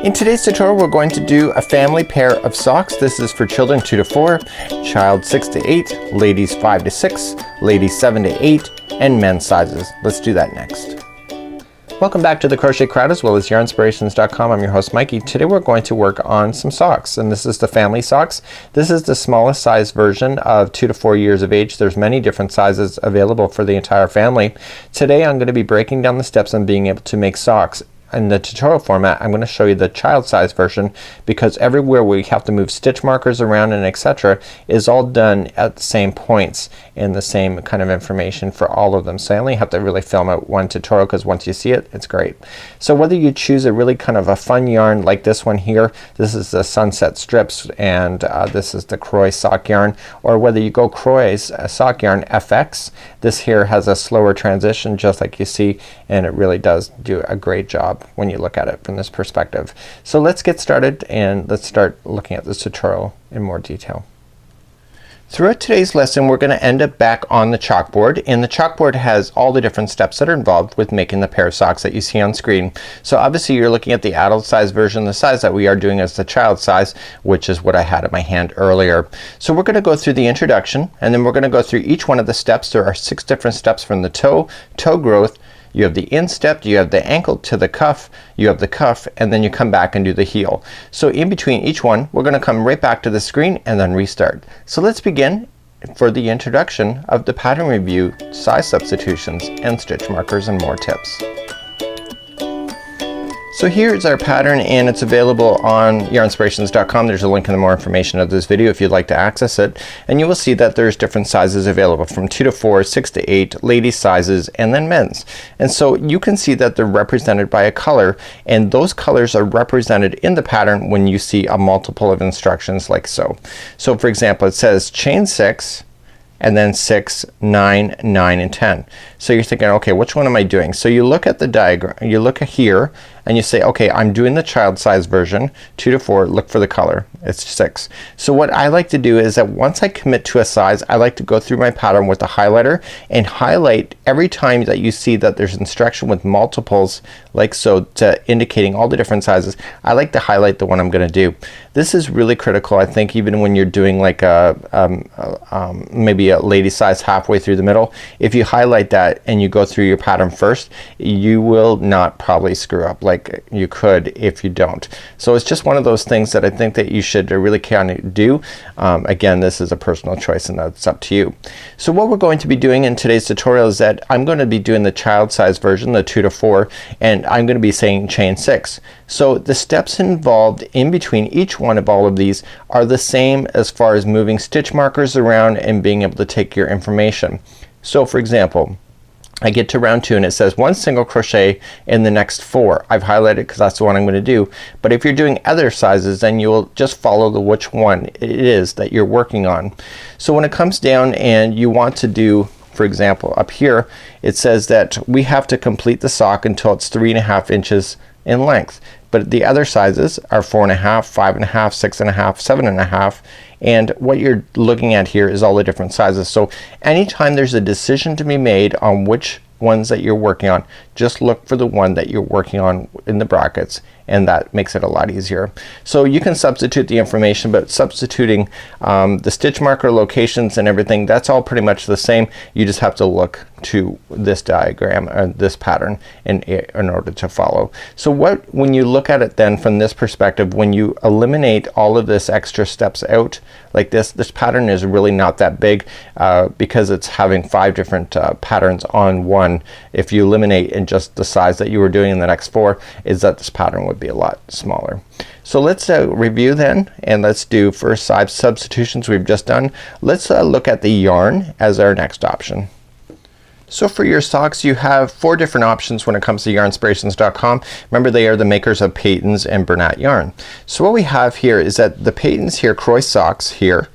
In today's tutorial, we're going to do a family pair of socks. This is for children 2 to 4, child 6 to 8, ladies 5 to 6, ladies 7 to 8, and men's sizes. Let's do that next. Welcome back to the Crochet Crowd as well as Yarnspirations.com. I'm your host Mikey. Today we're going to work on some socks, and this is the family socks. This is the smallest size version of 2 to 4 years of age. There's many different sizes available for the entire family. Today I'm going to be breaking down the steps on being able to make socks. In the tutorial format, I'm going to show you the child size version because everywhere we have to move stitch markers around and etc. is all done at the same points and the same kind of information for all of them. So I only have to really film out one tutorial because once you see it, it's great. So whether you choose a really kind of a fun yarn like this one here, this is the Sunset Strips, and this is the Kroy sock yarn, or whether you go Kroy's sock yarn FX, this here has a slower transition just like you see, and it really does do a great job when you look at it from this perspective. So let's get started and let's start looking at this tutorial in more detail. Throughout today's lesson we're going to end up back on the chalkboard, and the chalkboard has all the different steps that are involved with making the pair of socks that you see on screen. So obviously you're looking at the adult size version. The size that we are doing is the child size, which is what I had in my hand earlier. So we're going to go through the introduction, and then we're going to go through each one of the steps. There are 6 different steps from the toe growth. You have the instep, you have the ankle to the cuff, you have the cuff, and then you come back and do the heel. So in between each one we're going to come right back to the screen and then restart. So let's begin for the introduction of the pattern review, size substitutions, and stitch markers, and more tips. So here's our pattern, and it's available on Yarnspirations.com. There's a link in the more information of this video if you'd like to access it, and you will see that there's different sizes available from 2 to 4, 6 to 8, ladies sizes, and then men's. And so you can see that they're represented by a color, and those colors are represented in the pattern when you see a multiple of instructions like so. So for example, it says chain 6 and then 6, 9, 9, and 10. So you're thinking, okay, which one am I doing? So you look at the diagram, you look at here, and you say, okay, I'm doing the child size version, 2 to 4, look for the color, it's 6. So what I like to do is that once I commit to a size, I like to go through my pattern with a highlighter and highlight every time that you see that there's instruction with multiples like so, to indicating all the different sizes. I like to highlight the one I'm gonna do. This is really critical, I think, even when you're doing like maybe a lady size halfway through the middle. If you highlight that and you go through your pattern first, you will not probably screw up like you could if you don't. So it's just one of those things that I think that you should really kind of do. Again, this is a personal choice and that's up to you. So what we're going to be doing in today's tutorial is that I'm going to be doing the child size version, the 2 to 4, and I'm going to be saying chain 6. So the steps involved in between each one of all of these are the same as far as moving stitch markers around and being able to take your information. So for example, I get to round 2 and it says 1 single crochet in the next 4. I've highlighted because that's the one I'm going to do, but if you're doing other sizes then you'll just follow the which one it is that you're working on. So when it comes down and you want to do, for example, up here it says that we have to complete the sock until it's 3.5 inches in length, but the other sizes are 4.5, 5.5, 6.5, 7.5, and what you're looking at here is all the different sizes. So anytime there's a decision to be made on which ones that you're working on, just look for the one that you're working on in the brackets, and that makes it a lot easier. So you can substitute the information, but substituting the stitch marker locations and everything, that's all pretty much the same. You just have to look to this diagram or this pattern in order to follow. So when you look at it then from this perspective, when you eliminate all of this extra steps out like this pattern is really not that big because it's having 5 different patterns on one. If you eliminate in just the size that you were doing in the next 4, is that this pattern would be a lot smaller. So let's review then, and let's do first size substitutions we've just done. Let's look at the yarn as our next option. So for your socks you have 4 different options when it comes to Yarnspirations.com. Remember, they are the makers of Patons and Bernat yarn. So what we have here is that the Patons here, Kroy Socks here,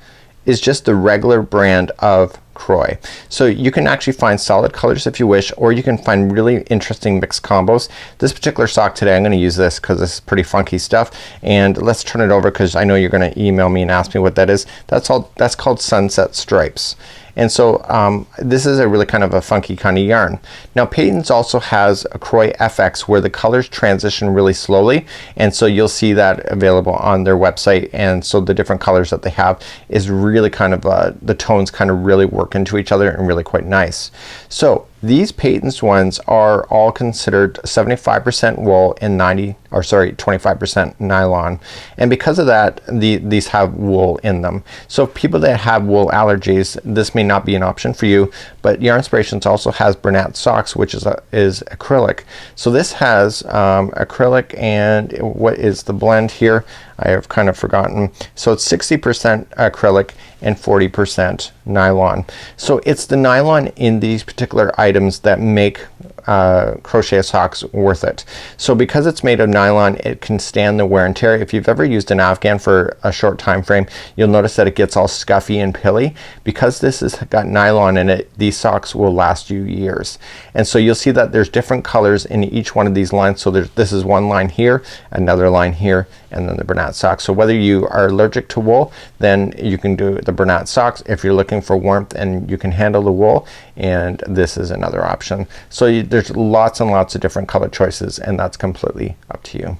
is just the regular brand of Kroy. So you can actually find solid colors if you wish, or you can find really interesting mixed combos. This particular sock today, I'm going to use this because this is pretty funky stuff, and let's turn it over because I know you're going to email me and ask me what that is. That's called Sunset Stripes, And so this is a really kind of a funky kind of yarn. Now Patons also has a Kroy FX where the colors transition really slowly, and so you'll see that available on their website. And so the different colors that they have is really kind of the tones kind of really work into each other and really quite nice. So these Patons ones are all considered 75% wool and 25% nylon, and because of that these have wool in them. So people that have wool allergies, this may not be an option for you, but Yarnspirations also has Patons Socks, which is acrylic. So this has acrylic, and what is the blend here? I have kind of forgotten. So it's 60% acrylic and 40% nylon. So it's the nylon in these particular items that make crochet socks worth it. So because it's made of nylon, it can stand the wear and tear. If you've ever used an Afghan for a short time frame, you'll notice that it gets all scuffy and pilly. Because this has got nylon in it, these socks will last you years. And so you'll see that there's different colors in each one of these lines. So this is one line here, another line here, and then the Patons socks. So whether you are allergic to wool, then you can do the Patons socks. If you're looking for warmth and you can handle the wool, and this is another option. So there's lots and lots of different color choices, and that's completely up to you.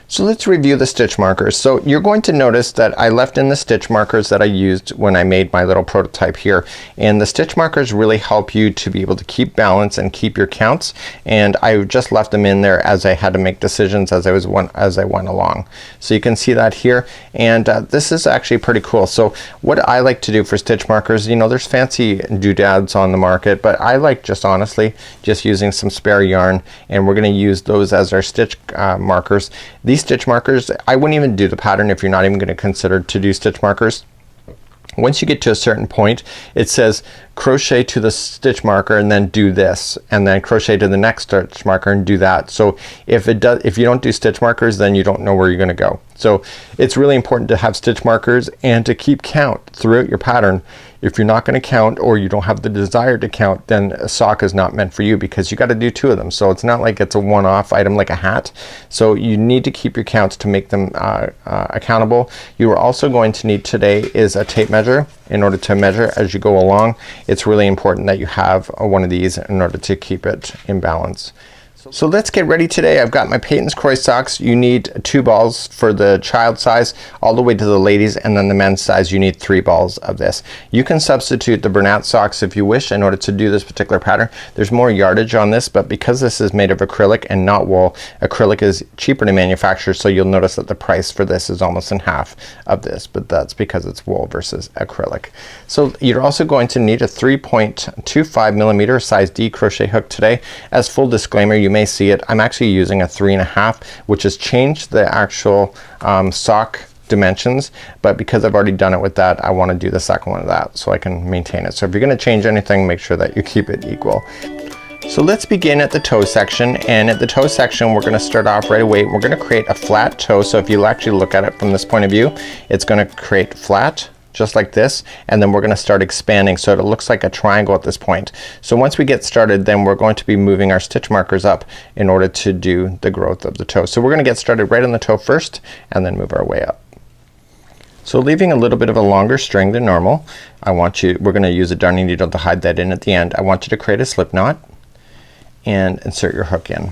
So let's review the stitch markers. So you're going to notice that I left in the stitch markers that I used when I made my little prototype here, and the stitch markers really help you to be able to keep balance and keep your counts, and I just left them in there as I had to make decisions as I went along. So you can see that here, and this is actually pretty cool. So what I like to do for stitch markers, you know, there's fancy doodads on the market, but I like just honestly just using some spare yarn, and we're gonna use those as our stitch markers. These stitch markers, I wouldn't even do the pattern if you're not even going to consider to do stitch markers. Once you get to a certain point, it says crochet to the stitch marker and then do this, and then crochet to the next stitch marker and do that. So if you don't do stitch markers, then you don't know where you're gonna go. So it's really important to have stitch markers and to keep count throughout your pattern. If you're not gonna count, or you don't have the desire to count, then a sock is not meant for you, because you got to do two of them. So it's not like it's a one-off item like a hat. So you need to keep your counts to make them accountable. You are also going to need today is a tape measure in order to measure as you go along. It's really important that you have one of these in order to keep it in balance. So let's get ready today. I've got my Patons Kroy Socks. You need 2 balls for the child size all the way to the ladies, and then the men's size you need 3 balls of this. You can substitute the Patons socks if you wish in order to do this particular pattern. There's more yardage on this, but because this is made of acrylic and not wool, acrylic is cheaper to manufacture, so you'll notice that the price for this is almost in half of this, but that's because it's wool versus acrylic. So you're also going to need a 3.25 millimeter size D crochet hook today. As full disclaimer, you may see it, I'm actually using a 3.5, which has changed the actual sock dimensions, but because I've already done it with that, I want to do the second one of that so I can maintain it. So if you're going to change anything, make sure that you keep it equal. So let's begin at the toe section, and at the toe section we're going to start off right away. We're going to create a flat toe. So if you actually look at it from this point of view, it's going to create flat just like this, and then we're going to start expanding so it looks like a triangle at this point. So once we get started, then we're going to be moving our stitch markers up in order to do the growth of the toe. So we're going to get started right on the toe first and then move our way up. So leaving a little bit of a longer string than normal, we're going to use a darning needle to hide that in at the end. I want you to create a slip knot and insert your hook in.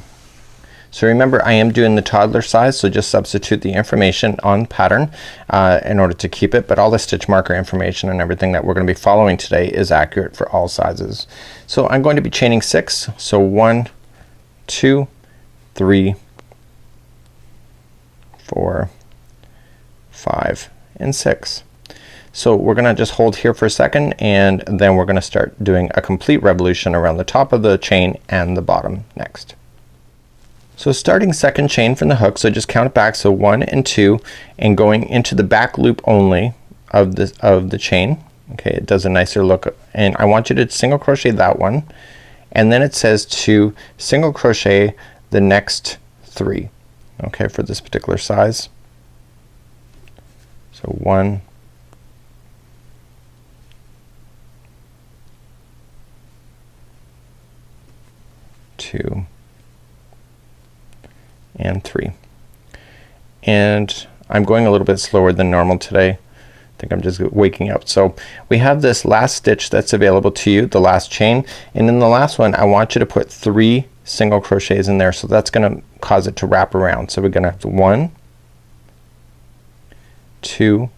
So remember, I am doing the toddler size, so just substitute the information on pattern in order to keep it, but all the stitch marker information and everything that we're going to be following today is accurate for all sizes. So I'm going to be chaining 6. So 1, 2, 3, 4, 5, and 6. So we're gonna just hold here for a second, and then we're gonna start doing a complete revolution around the top of the chain and the bottom next. So starting second chain from the hook, so just count it back, so 1 and 2, and going into the back loop only of the chain. Okay, it does a nicer look, and I want you to single crochet that one, and then it says to single crochet the next 3, okay, for this particular size. So 1, 2, and 3. And I'm going a little bit slower than normal today. think I'm just waking up. So we have this last stitch that's available to you, the last chain, and in the last one I want you to put 3 single crochets in there, so that's gonna cause it to wrap around. So we're gonna have 1, 2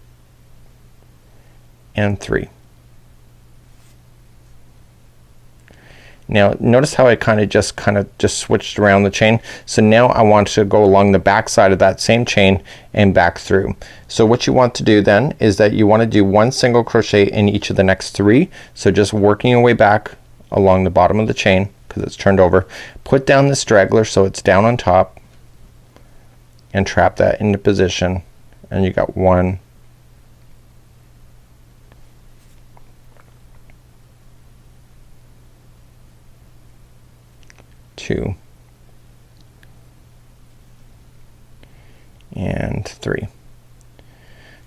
and 3. Now notice how I kind of just switched around the chain. So now I want to go along the back side of that same chain and back through. So what you want to do then is that you want to do 1 single crochet in each of the next 3. So just working your way back along the bottom of the chain because it's turned over. Put down the straggler so it's down on top and trap that into position, and you got 1, 2 and 3.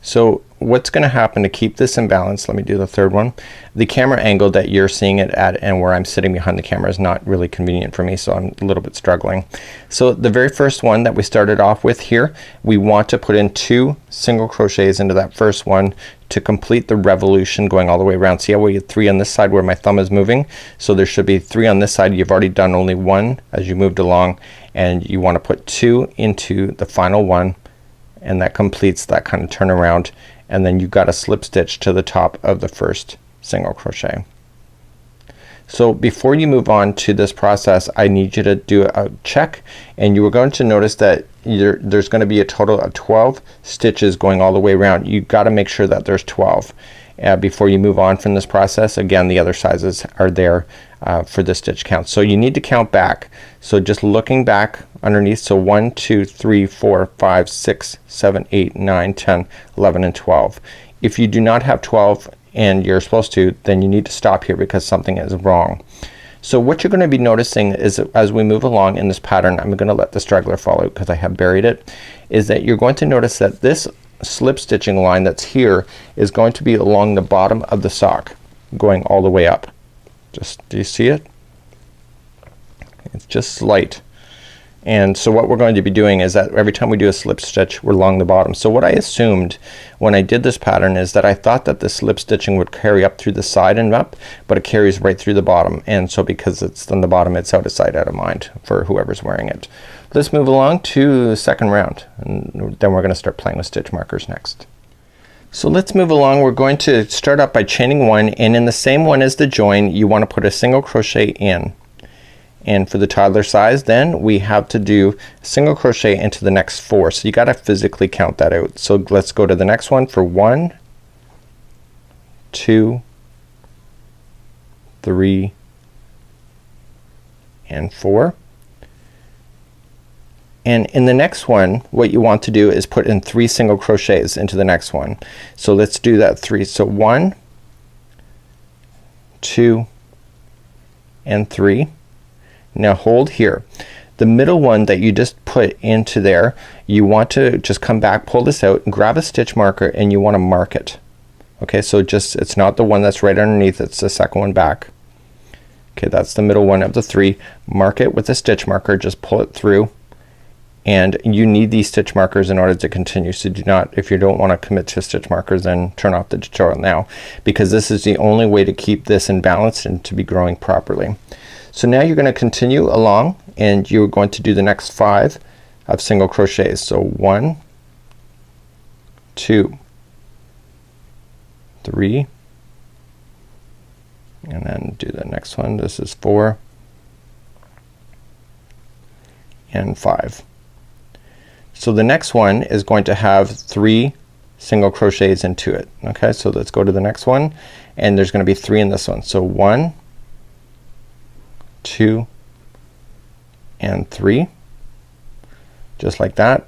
So what's gonna happen to keep this in balance, let me do the third one. The camera angle that you're seeing it at and where I'm sitting behind the camera is not really convenient for me, so I'm a little bit struggling. So the very first one that we started off with here, we want to put in 2 single crochets into that first one to complete the revolution going all the way around. See how we had 3 on this side where my thumb is moving? So there should be 3 on this side. You've already done only 1 as you moved along, and you want to put 2 into the final one, and that completes that kind of turnaround, and then you've got a slip stitch to the top of the first single crochet. So before you move on to this process, I need you to do a check, and you are going to notice that there's going to be a total of 12 stitches going all the way around. You've got to make sure that there's 12 before you move on from this process. Again, the other sizes are there for the stitch count, so you need to count back. So just looking back underneath, so 1 2 3 4 5 6 7 8 9 10 11 and 12. If you do not have 12 and you're supposed to, then you need to stop here because something is wrong. So what you're going to be noticing is as we move along in this pattern, I'm gonna let the straggler fall out because I have buried it, is that you're going to notice that this slip stitching line that's here is going to be along the bottom of the sock going all the way up. Just, do you see it? It's just slight. And so what we're going to be doing is that every time we do a slip stitch, we're along the bottom. So what I assumed when I did this pattern is that I thought that the slip stitching would carry up through the side and up, but it carries right through the bottom, and so because it's on the bottom, it's out of sight, out of mind for whoever's wearing it. Let's move along to the second round, and then we're gonna start playing with stitch markers next. So let's move along. We're going to start up by chaining 1, and in the same one as the join, you want to put a single crochet in. And for the toddler size, then we have to do single crochet into the next 4. So you gotta physically count that out. So let's go to the next one for 1, 2, 3 and 4. And in the next one, what you want to do is put in 3 single crochets into the next one. So let's do that 3. So 1, 2 and 3. Now hold here. The middle one that you just put into there, you want to just come back, pull this out, and grab a stitch marker, and you want to mark it. Okay, so just, it's not the one that's right underneath, it's the second one back. Okay, that's the middle one of the 3. Mark it with a stitch marker, just pull it through, and you need these stitch markers in order to continue. So do not, if you don't want to commit to stitch markers, then turn off the tutorial now, because this is the only way to keep this in balance and to be growing properly. So now you're gonna continue along, and you're going to do the next 5 of single crochets. So 1, 2, 3, and then do the next one. This is 4 and 5. So the next one is going to have 3 single crochets into it. Okay, so let's go to the next one, and there's gonna be 3 in this one. So 1, 2 and 3, just like that.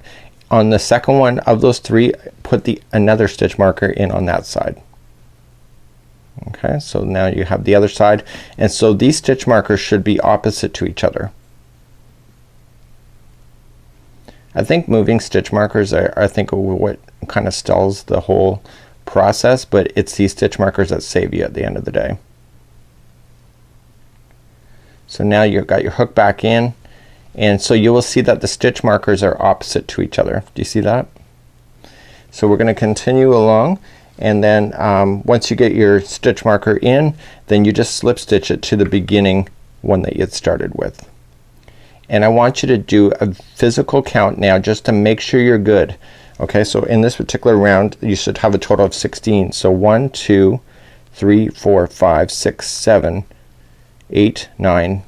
On the second one of those 3, put another stitch marker in on that side. Okay, so now you have the other side, and so these stitch markers should be opposite to each other. I think moving stitch markers are, I think, what kind of stalls the whole process, but it's these stitch markers that save you at the end of the day. So now you've got your hook back in, and so you will see that the stitch markers are opposite to each other. Do you see that? So we're gonna continue along, and then once you get your stitch marker in, then you just slip stitch it to the beginning one that you had started with. And I want you to do a physical count now just to make sure you're good. Okay, so in this particular round you should have a total of 16. So 1, 2, 3, 4, 5, 6, 7, 8, 9,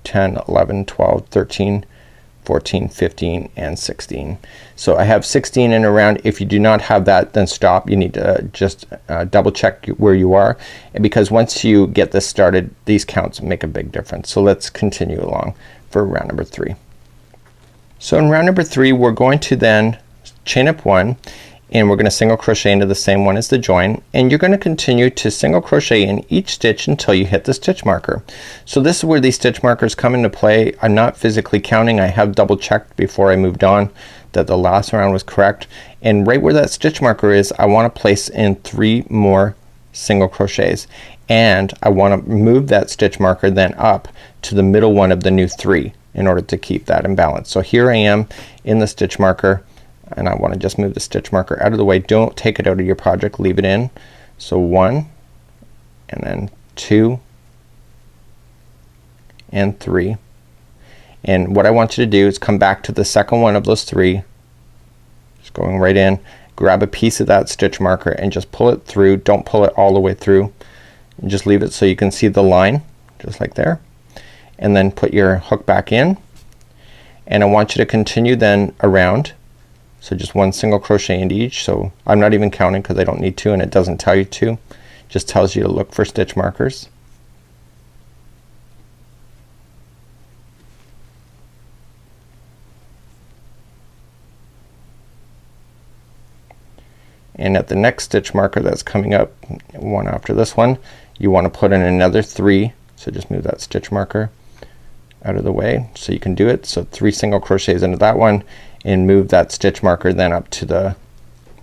10, 11, 12, 13, 14, 15, and 16. So I have 16 in a round. If you do not have that, then stop. You need to just double check where you are, and because once you get this started, these counts make a big difference. So let's continue along for round number 3. So in round number 3 we're going to then chain up 1, and we're gonna single crochet into the same one as the join, and you're gonna continue to single crochet in each stitch until you hit the stitch marker. So this is where these stitch markers come into play. I'm not physically counting. I have double checked before I moved on that the last round was correct, and right where that stitch marker is I want to place in 3 more single crochets, and I want to move that stitch marker then up to the middle one of the new 3 in order to keep that in balance. So here I am in the stitch marker, and I want to just move the stitch marker out of the way. Don't take it out of your project, leave it in. So 1, and then 2, and 3, and what I want you to do is come back to the second one of those 3, just going right in, grab a piece of that stitch marker and just pull it through. Don't pull it all the way through, and just leave it so you can see the line just like there, and then put your hook back in, and I want you to continue then around. So just 1 single crochet into each. So I'm not even counting because I don't need to, and it doesn't tell you to, just tells you to look for stitch markers. And at the next stitch marker that's coming up, one after this one, you want to put in another 3. So just move that stitch marker out of the way so you can do it. So 3 single crochets into that one, and move that stitch marker then up to the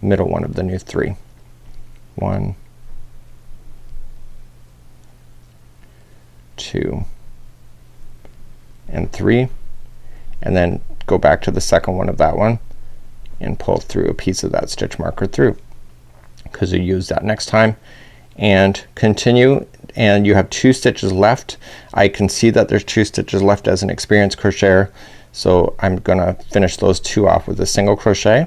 middle one of the new 3. 1, 2, and 3, and then go back to the second one of that one and pull through a piece of that stitch marker through, because you use that next time, and continue, and you have 2 stitches left. I can see that there's 2 stitches left as an experienced crocheter, so I'm gonna finish those 2 off with a single crochet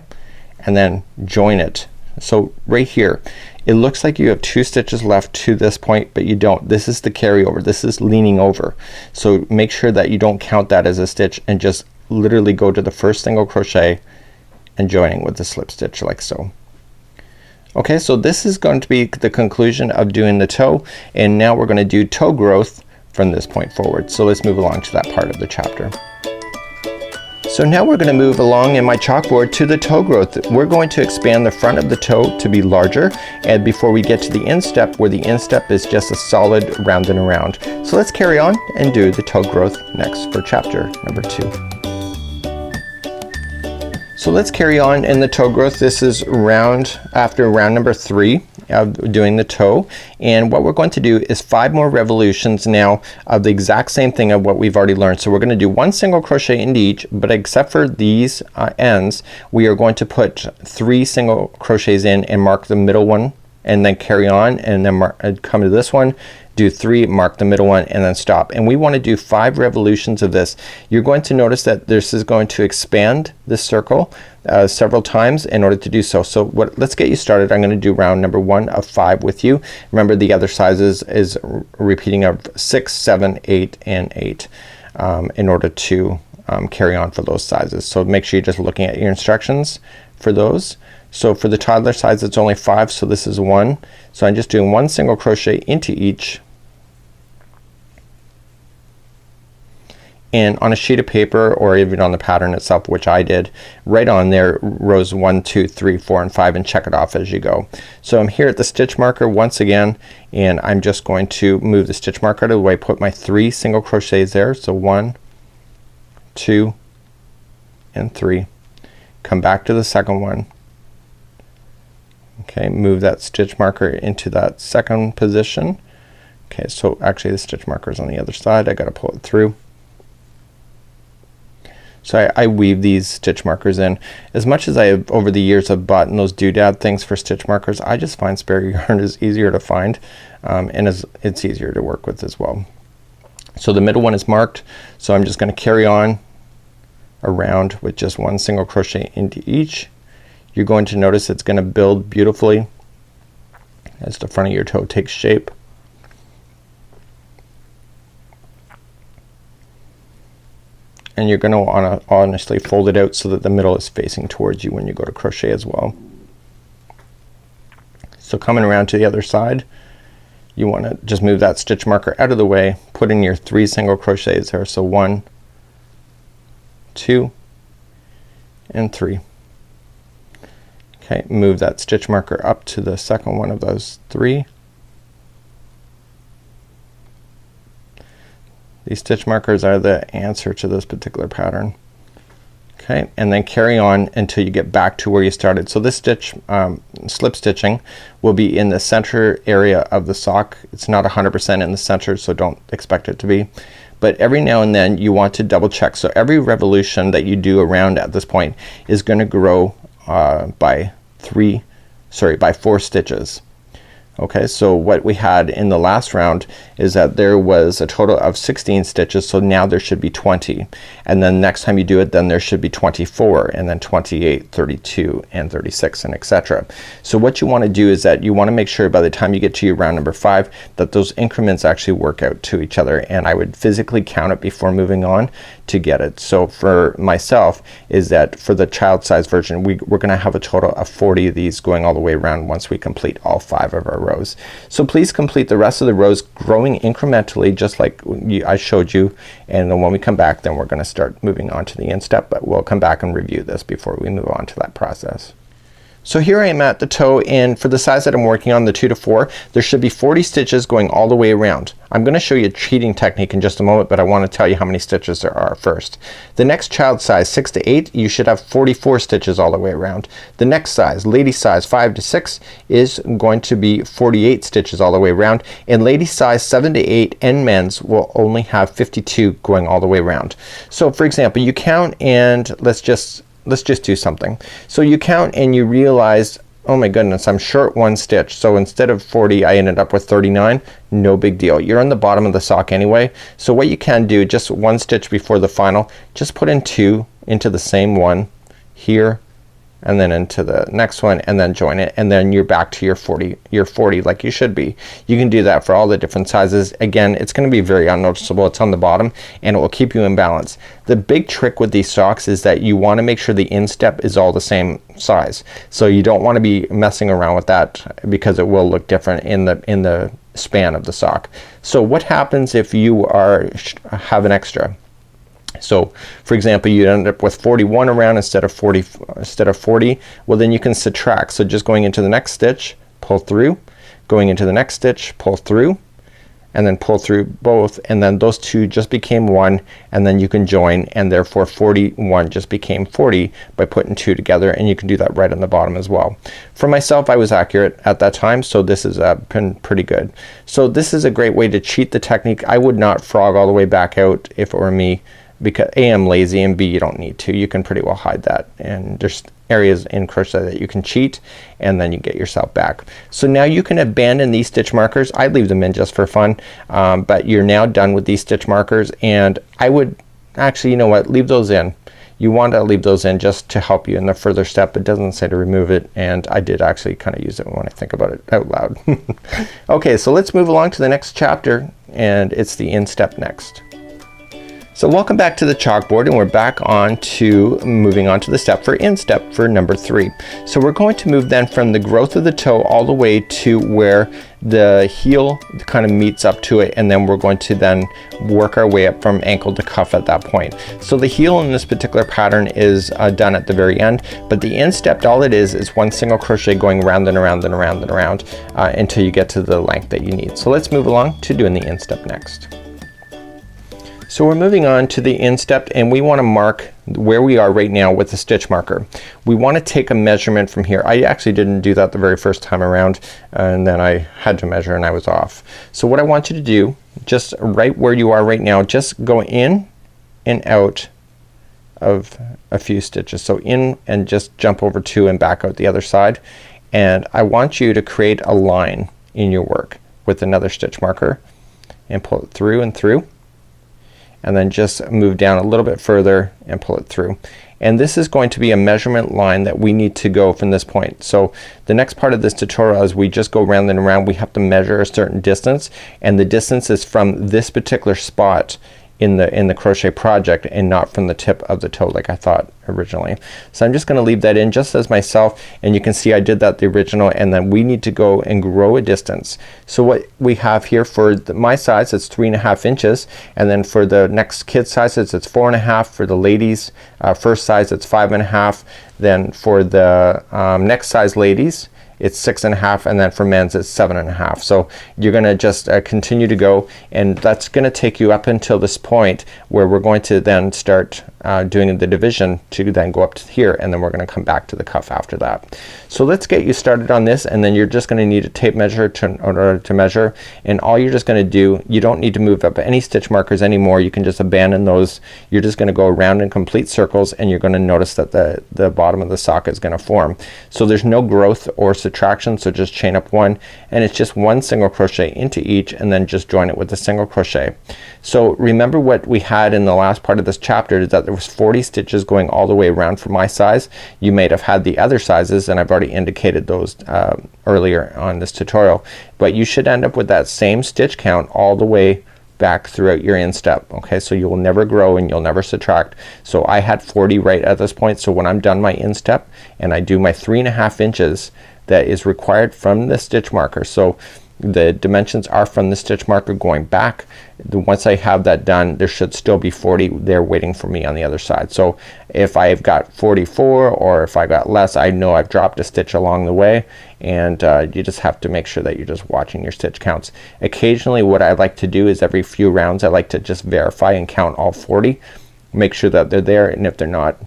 and then join it. So right here it looks like you have 2 stitches left to this point, but you don't. This is the carryover. This is leaning over. So make sure that you don't count that as a stitch, and just literally go to the first single crochet and joining with the slip stitch like so. Okay, so this is going to be the conclusion of doing the toe, and now we're gonna do toe growth from this point forward. So let's move along to that part of the chapter. So now we're gonna move along in my chalkboard to the toe growth. We're going to expand the front of the toe to be larger, and before we get to the instep, where the instep is just a solid round and around. So let's carry on and do the toe growth next for chapter number 2. So let's carry on in the toe growth. This is after round number 3 of doing the toe, and what we're going to do is 5 more revolutions now of the exact same thing of what we've already learned. So we're gonna do 1 single crochet into each, but except for these ends, we are going to put 3 single crochets in and mark the middle one, and then carry on, and then come to this one, do 3, mark the middle one, and then stop. And we want to do 5 revolutions of this. You're going to notice that this is going to expand this circle several times in order to do so. So let's get you started. I'm going to do round number 1 of 5 with you. Remember, the other sizes is repeating of 6, 7, 8, and 8 in order to carry on for those sizes. So make sure you're just looking at your instructions for those. So for the toddler size it's only 5, so this is 1. So I'm just doing 1 single crochet into each, and on a sheet of paper or even on the pattern itself, which I did, right on there rows 1, 2, 3, 4, and 5, and check it off as you go. So I'm here at the stitch marker once again, and I'm just going to move the stitch marker out of the way, put my 3 single crochets there. So 1, 2, and 3. Come back to the second one. Okay, move that stitch marker into that second position. Okay, so actually the stitch marker is on the other side. I gotta pull it through. So I weave these stitch markers in. As much as I have over the years have bought those doodad things for stitch markers, I just find spare yarn is easier to find and it's easier to work with as well. So the middle one is marked, so I'm just gonna carry on around with just one single crochet into each. You're going to notice it's gonna build beautifully as the front of your toe takes shape. And you're gonna wanna honestly fold it out so that the middle is facing towards you when you go to crochet as well. So coming around to the other side, you wanna just move that stitch marker out of the way, put in your 3 single crochets there. So 1, 2, and 3. Okay, move that stitch marker up to the second one of those 3. These stitch markers are the answer to this particular pattern. Okay, and then carry on until you get back to where you started. So this stitch, slip stitching, will be in the center area of the sock. It's not 100% in the center, so don't expect it to be. But every now and then you want to double check. So every revolution that you do around at this point is gonna grow by 4 stitches. Okay, so what we had in the last round is that there was a total of 16 stitches, so now there should be 20. And then next time you do it, then there should be 24, and then 28, 32, and 36, and etc. So what you want to do is that you want to make sure by the time you get to your round number 5 that those increments actually work out to each other, and I would physically count it before moving on to get it. So for myself is that for the child size version we're gonna have a total of 40 of these going all the way around once we complete all 5 of our rows. So please complete the rest of the rows growing incrementally just like I showed you, and then when we come back then we're gonna start moving on to the instep, but we'll come back and review this before we move on to that process. So here I am at the toe, and for the size that I'm working on, the 2 to 4, there should be 40 stitches going all the way around. I'm gonna show you a cheating technique in just a moment, but I want to tell you how many stitches there are first. The next child size 6 to 8, you should have 44 stitches all the way around. The next size, lady size 5 to 6, is going to be 48 stitches all the way around, and lady size 7 to 8 and men's will only have 52 going all the way around. So for example, you count and let's just do something. So you count and you realize, oh my goodness, I'm short 1 stitch. So instead of 40 I ended up with 39. No big deal. You're on the bottom of the sock anyway. So what you can do, just 1 stitch before the final, just put in 2 into the same one here, and then into the next one, and then join it, and then you're back to your 40 like you should be. You can do that for all the different sizes. Again, it's gonna be very unnoticeable. It's on the bottom and it will keep you in balance. The big trick with these socks is that you want to make sure the instep is all the same size. So you don't want to be messing around with that because it will look different in the span of the sock. So what happens if you have an extra? So for example, you end up with 41 around instead of 40. Well, then you can subtract. So just going into the next stitch, pull through, going into the next stitch, pull through, and then pull through both, and then those 2 just became 1, and then you can join, and therefore 41 just became 40 by putting 2 together, and you can do that right on the bottom as well. For myself, I was accurate at that time, so this has been pretty good. So this is a great way to cheat the technique. I would not frog all the way back out if it were me, because A, I'm lazy, and B, you don't need to. You can pretty well hide that, and there's areas in crochet that you can cheat and then you get yourself back. So now you can abandon these stitch markers. I leave them in just for fun, but you're now done with these stitch markers, and I would actually, you know what, leave those in. You want to leave those in just to help you in the further step. It doesn't say to remove it, and I did actually kind of use it when I think about it out loud. Okay, so let's move along to the next chapter, and it's the instep next. So welcome back to the chalkboard, and we're back on to moving on to the step for instep for number 3. So we're going to move then from the growth of the toe all the way to where the heel kind of meets up to it, and then we're going to then work our way up from ankle to cuff at that point. So the heel in this particular pattern is done at the very end, but the instep, all it is 1 single crochet going round and around and around and around until you get to the length that you need. So let's move along to doing the instep next. So we're moving on to the instep, and we want to mark where we are right now with the stitch marker. We want to take a measurement from here. I actually didn't do that the very first time around, and then I had to measure and I was off. So what I want you to do, just right where you are right now, just go in and out of a few stitches. So in and just jump over 2 and back out the other side, and I want you to create a line in your work with another stitch marker and pull it through and through, and then just move down a little bit further and pull it through. And this is going to be a measurement line that we need to go from this point. So the next part of this tutorial, as we just go round and around, we have to measure a certain distance, and the distance is from this particular spot in the crochet project and not from the tip of the toe like I thought originally. So I'm just gonna leave that in just as myself, and you can see I did that the original, and then we need to go and grow a distance. So what we have here for my size, it's 3.5 inches, and then for the next kid sizes it's 4.5. For the ladies first size it's 5.5. Then for the next size ladies it's 6.5, and then for men's it's 7.5. So you're gonna just continue to go, and that's gonna take you up until this point where we're going to then start doing the division to then go up to here, and then we're gonna come back to the cuff after that. So let's get you started on this, and then you're just gonna need a tape measure in order to measure, and all you're just gonna do, you don't need to move up any stitch markers anymore. You can just abandon those. You're just gonna go around in complete circles, and you're gonna notice that the bottom of the sock is gonna form. So there's no growth or subtraction, so just chain up 1, and it's just 1 single crochet into each, and then just join it with a single crochet. So remember what we had in the last part of this chapter is that there was 40 stitches going all the way around for my size. You may have had the other sizes, and I've already indicated those earlier on this tutorial, but you should end up with that same stitch count all the way back throughout your instep. Okay, so you will never grow and you'll never subtract. So I had 40 right at this point, so when I'm done my instep and I do my 3.5 inches that is required from the stitch marker, so the dimensions are from the stitch marker going back. Once I have that done, there should still be 40 there waiting for me on the other side. So if I've got 44 or if I got less, I know I've dropped a stitch along the way, and you just have to make sure that you're just watching your stitch counts. Occasionally what I like to do is every few rounds I like to just verify and count all 40, make sure that they're there, and if they're not,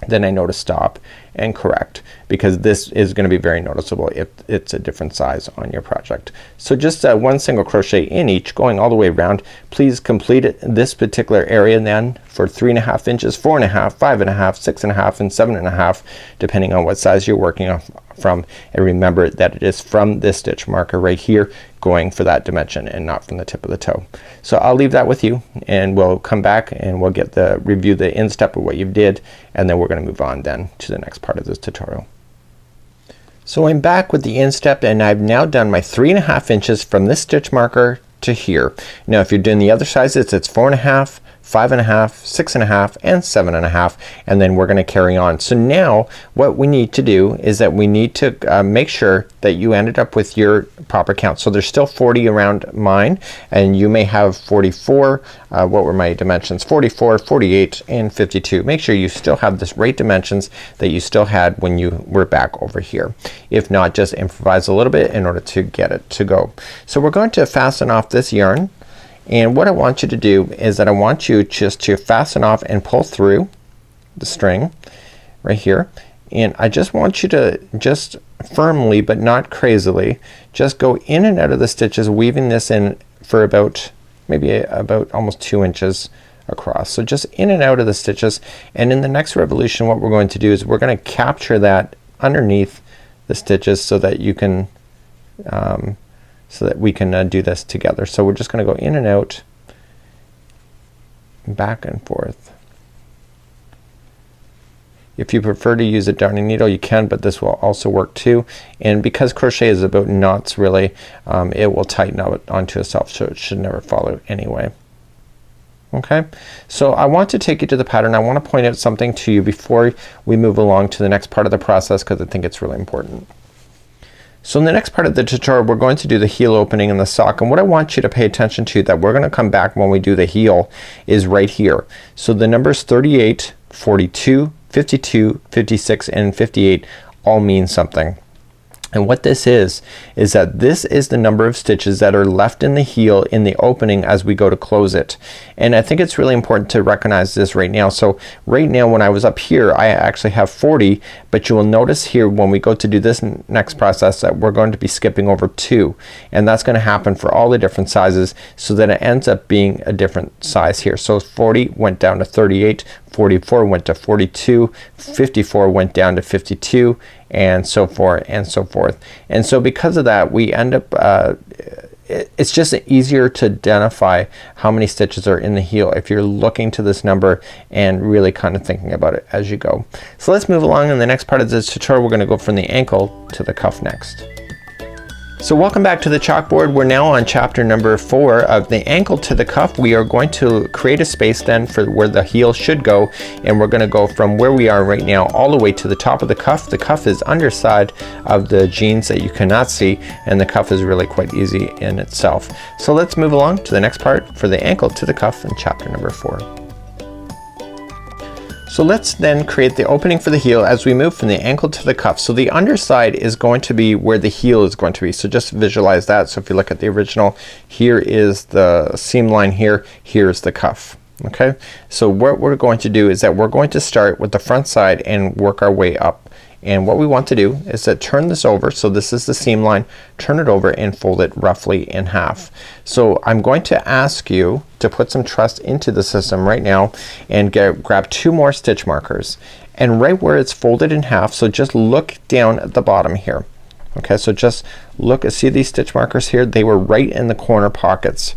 then I know to stop and correct, because this is going to be very noticeable if it's a different size on your project. So just 1 single crochet in each going all the way around. Please complete this particular area then for 3.5 inches, 4.5, 5.5, 6.5, and 7.5 depending on what size you're working from, and remember that it is from this stitch marker right here going for that dimension and not from the tip of the toe. So I'll leave that with you, and we'll come back and we'll get the review the instep of what you did, and then we're gonna move on then to the next part of this tutorial. So I'm back with the instep, and I've now done my 3.5 inches from this stitch marker to here. Now if you're doing the other sizes, it's 4.5, 5.5, 6.5, and 7.5, and then we're gonna carry on. So now what we need to do is that we need to make sure that you ended up with your proper count. So there's still 40 around mine, and you may have 44. What were my dimensions? 44, 48, and 52. Make sure you still have this right dimensions that you still had when you were back over here. If not, just improvise a little bit in order to get it to go. So we're going to fasten off this yarn, and what I want you to do is that I want you just to fasten off and pull through the string right here, and I just want you to just firmly but not crazily just go in and out of the stitches, weaving this in for about maybe about almost 2 inches across. So just in and out of the stitches, and in the next revolution what we're going to do is we're going to capture that underneath the stitches so that you can we can do this together. So we're just gonna go in and out, back and forth. If you prefer to use a darning needle you can, but this will also work too, and because crochet is about knots really, it will tighten out onto itself, so it should never fall out anyway. Okay, so I want to take you to the pattern. I want to point out something to you before we move along to the next part of the process, because I think it's really important. So in the next part of the tutorial we're going to do the heel opening in the sock, and what I want you to pay attention to that we're gonna come back when we do the heel is right here. So the numbers 38, 42, 52, 56, and 58 all mean something. And what this is that this is the number of stitches that are left in the heel in the opening as we go to close it. And I think it's really important to recognize this right now. So right now when I was up here I actually have 40, but you will notice here when we go to do this next process that we're going to be skipping over 2, and that's going to happen for all the different sizes so that it ends up being a different size here. So 40 went down to 38, 44 went to 42, 54 went down to 52, and so forth and so forth. And so because of that we end up it's just easier to identify how many stitches are in the heel if you're looking to this number and really kind of thinking about it as you go. So let's move along. In the next part of this tutorial we're going to go from the ankle to the cuff next. So welcome back to the chalkboard. We're now on chapter number 4 of the ankle to the cuff. We are going to create a space then for where the heel should go, and we're going to go from where we are right now all the way to the top of the cuff. The cuff is underside of the jeans that you cannot see, and the cuff is really quite easy in itself. So let's move along to the next part for the ankle to the cuff in chapter number 4. So let's then create the opening for the heel as we move from the ankle to the cuff. So the underside is going to be where the heel is going to be. So just visualize that. So if you look at the original, here is the seam line here, here's the cuff. Okay, so what we're going to do is that we're going to start with the front side and work our way up. And what we want to do is to turn this over, so this is the seam line, turn it over and fold it roughly in half. So I'm going to ask you to put some trust into the system right now and grab 2 more stitch markers, and right where it's folded in half, so just look down at the bottom here. Okay, so just look, see these stitch markers here? They were right in the corner pockets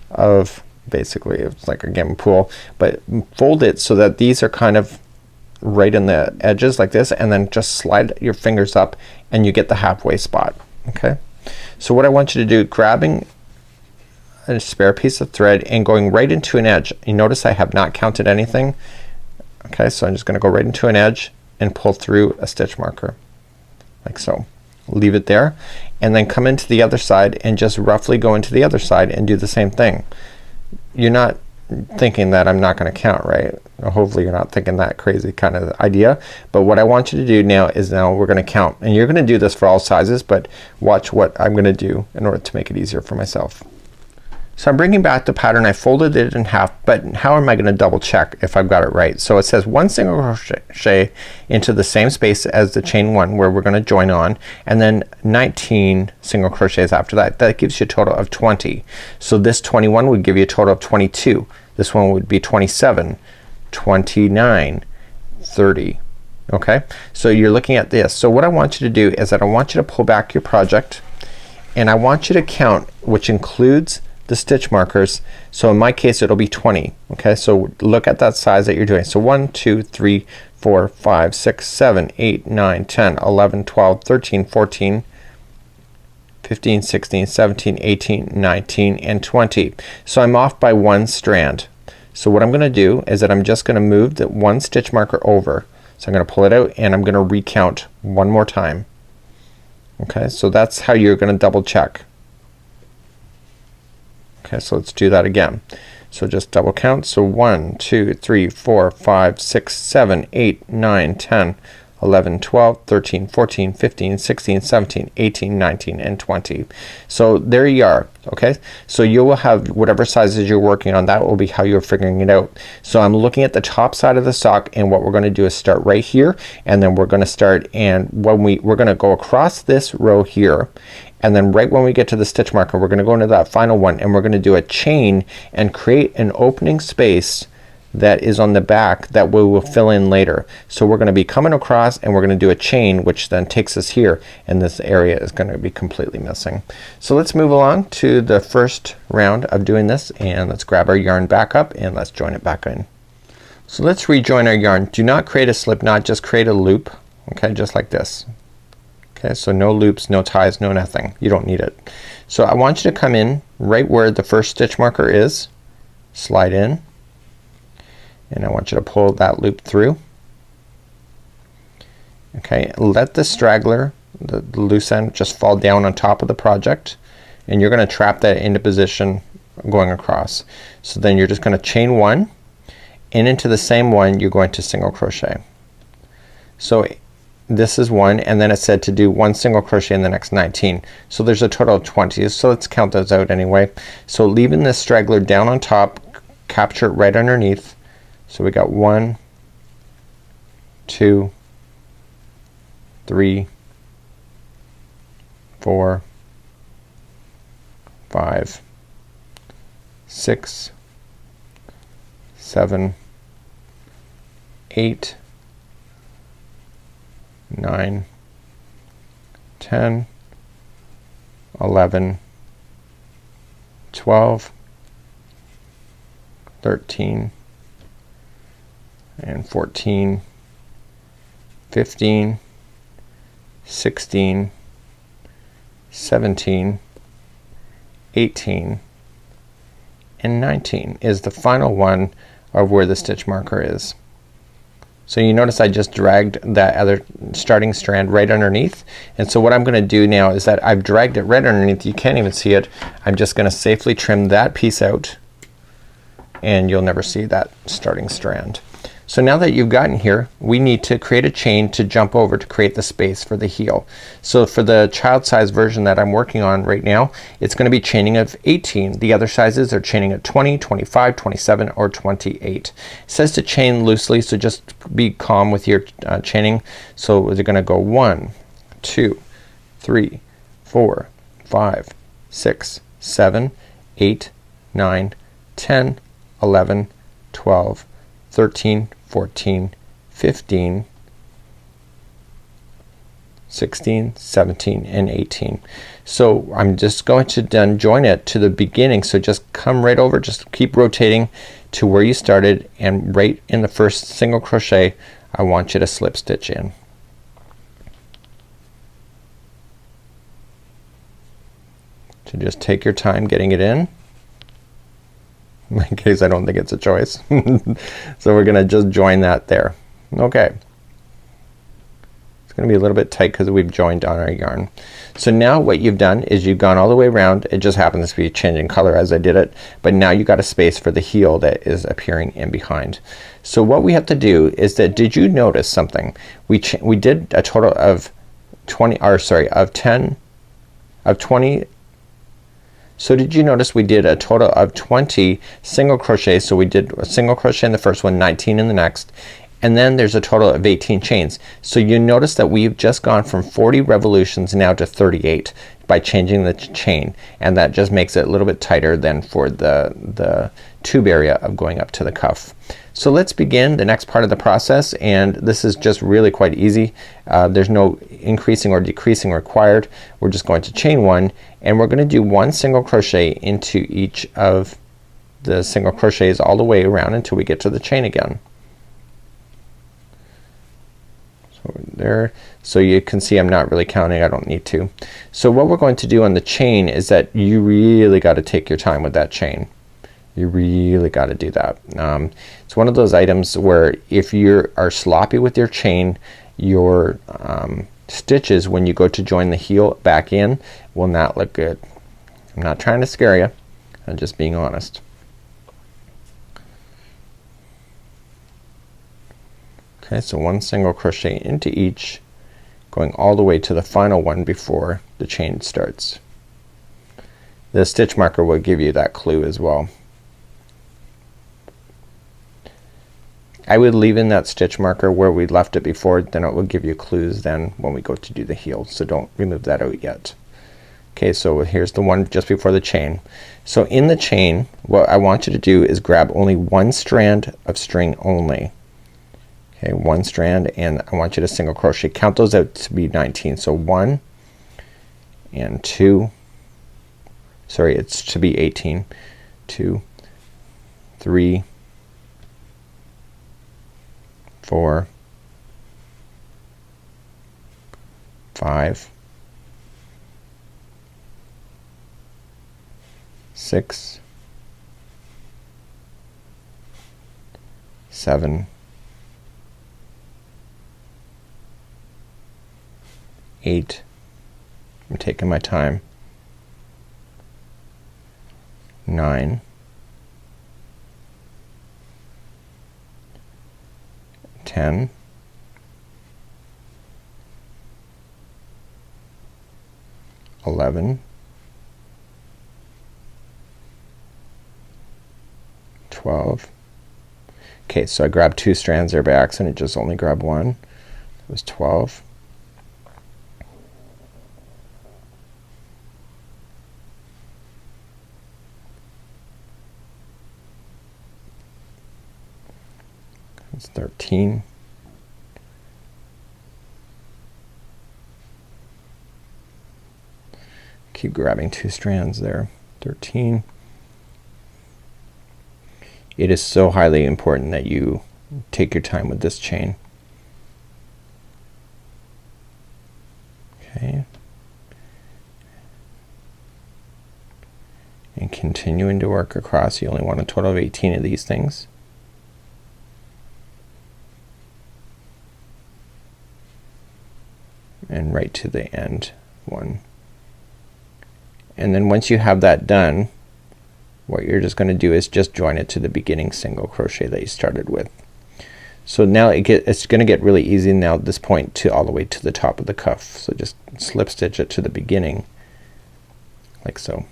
of, basically it's like a game pool, but fold it so that these are kind of right in the edges like this, and then just slide your fingers up and you get the halfway spot. Okay, so what I want you to do, grabbing a spare piece of thread and going right into an edge. You notice I have not counted anything. Okay, so I'm just gonna go right into an edge and pull through a stitch marker like so. Leave it there and then come into the other side and just roughly go into the other side and do the same thing. You're not thinking that I'm not gonna count, right? Hopefully you're not thinking that crazy kind of idea, but what I want you to do now is we're gonna count, and you're gonna do this for all sizes, but watch what I'm gonna do in order to make it easier for myself. So I'm bringing back the pattern. I folded it in half, but how am I gonna double check if I've got it right? So it says 1 single crochet into the same space as the chain 1 where we're gonna join on, and then 19 single crochets after that. That gives you a total of 20. So this 21 would give you a total of 22. This one would be 27, 29, 30. Okay, so you're looking at this. So what I want you to do is that I want you to pull back your project, and I want you to count, which includes the stitch markers. So in my case it'll be 20. Okay, so look at that size that you're doing. So 1, 2, 3, 4, 5, 6, 7, 8, 9, 10, 11, 12, 13, 14, 15, 16, 17, 18, 19, and 20. So I'm off by 1 strand. So what I'm gonna do is that I'm just gonna move the 1 stitch marker over. So I'm gonna pull it out and I'm gonna recount 1 more time. Okay, so that's how you're gonna double check. Okay, so let's do that again. So just double count. So 1, 2, 3, 4, 5, 6, 7, 8, 9, 10, 11, 12, 13, 14, 15, 16, 17, 18, 19, and 20. So there you are. Okay, so you will have whatever sizes you're working on, that will be how you're figuring it out. So I'm looking at the top side of the sock, and what we're going to do is start right here, and then we're going to start, and when we're going to go across this row here, and then right when we get to the stitch marker we're going to go into that final one, and we're going to do a chain and create an opening space that is on the back that we will fill in later. So we're going to be coming across and we're going to do a chain, which then takes us here, and this area is going to be completely missing. So let's move along to the first round of doing this, and let's grab our yarn back up and let's join it back in. So let's rejoin our yarn. Do not create a slip knot, just create a loop. Okay, just like this. Okay, so no loops, no ties, no nothing. You don't need it. So I want you to come in right where the first stitch marker is, slide in, and I want you to pull that loop through. Okay, let the straggler, the loose end, just fall down on top of the project, and you're gonna trap that into position going across. So then you're just gonna chain 1, and into the same one you're going to single crochet. So this is 1, and then it said to do 1 single crochet in the next 19. So there's a total of 20. So let's count those out anyway. So leaving this straggler down on top, capture it right underneath. So we got 1, 2, 3, 4, 5, 6, 7, 8, 9, 10, 11, 12, 13, and 14, 15, 16, 17, 18, and 19 is the final one of where the stitch marker is. So you notice I just dragged that other starting strand right underneath, and so what I'm gonna do now is that I've dragged it right underneath. You can't even see it. I'm just gonna safely trim that piece out, and you'll never see that starting strand. So now that you've gotten here, we need to create a chain to jump over to create the space for the heel. So for the child size version that I'm working on right now, it's gonna be chaining of 18. The other sizes are chaining at 20, 25, 27, or 28. It says to chain loosely, so just be calm with your chaining. So they're gonna go 1, 2, 3, 4, 5, 6, 7, 8, 9, 10, 11, 12, 13, 14, 15, 16, 17, and 18. So I'm just going to then join it to the beginning. So just come right over, just keep rotating to where you started, and right in the first single crochet I want you to slip stitch in. So just take your time getting it in case I don't think it's a choice. So we're gonna just join that there. Okay. It's gonna be a little bit tight because we've joined on our yarn. So now what you've done is you've gone all the way around. It just happens to be changing color as I did it, but now you got a space for the heel that is appearing in behind. So what we have to do is that, did you notice something? We did a total of 20, or sorry, of 10, of 20. So did you notice we did a total of 20 single crochets? So we did a single crochet in the first one, 19 in the next, and then there's a total of 18 chains. So you notice that we've just gone from 40 revolutions now to 38 by changing the chain, and that just makes it a little bit tighter than for the tube area of going up to the cuff. So let's begin the next part of the process, and this is just really quite easy. There's no increasing or decreasing required. We're just going to chain 1, and we're gonna do 1 single crochet into each of the single crochets all the way around until we get to the chain again. So there, so you can see I'm not really counting. I don't need to. So what we're going to do on the chain is that you really got to take your time with that chain. You really got to do that. It's one of those items where if you are sloppy with your chain, your stitches when you go to join the heel back in will not look good. I'm not trying to scare you. I'm just being honest. Okay, so 1 single crochet into each, going all the way to the final one before the chain starts. The stitch marker will give you that clue as well. I would leave in that stitch marker where we left it before, then it will give you clues then when we go to do the heel, so don't remove that out yet. Okay, so here's the one just before the chain. So in the chain, what I want you to do is grab only 1 strand of string only. Okay, 1 strand, and I want you to single crochet. Count those out to be 19. So 1 and 2, sorry, it's to be 18. 2, 3, 4, 5, 6, 7, 8. I'm taking my time. 9, 10, 11, 12. Okay, so I grabbed 2 strands there by accident, just only grab 1. It was 12. It's 13. Keep grabbing 2 strands there. 13. It is so highly important that you take your time with this chain. Okay. And continuing to work across. You only want a total of 18 of these things. And right to the end, 1. And then once you have that done, what you're just going to do is just join it to the beginning single crochet that you started with. So now it's going to get really easy now at this point to all the way to the top of the cuff. So just slip stitch it to the beginning like so.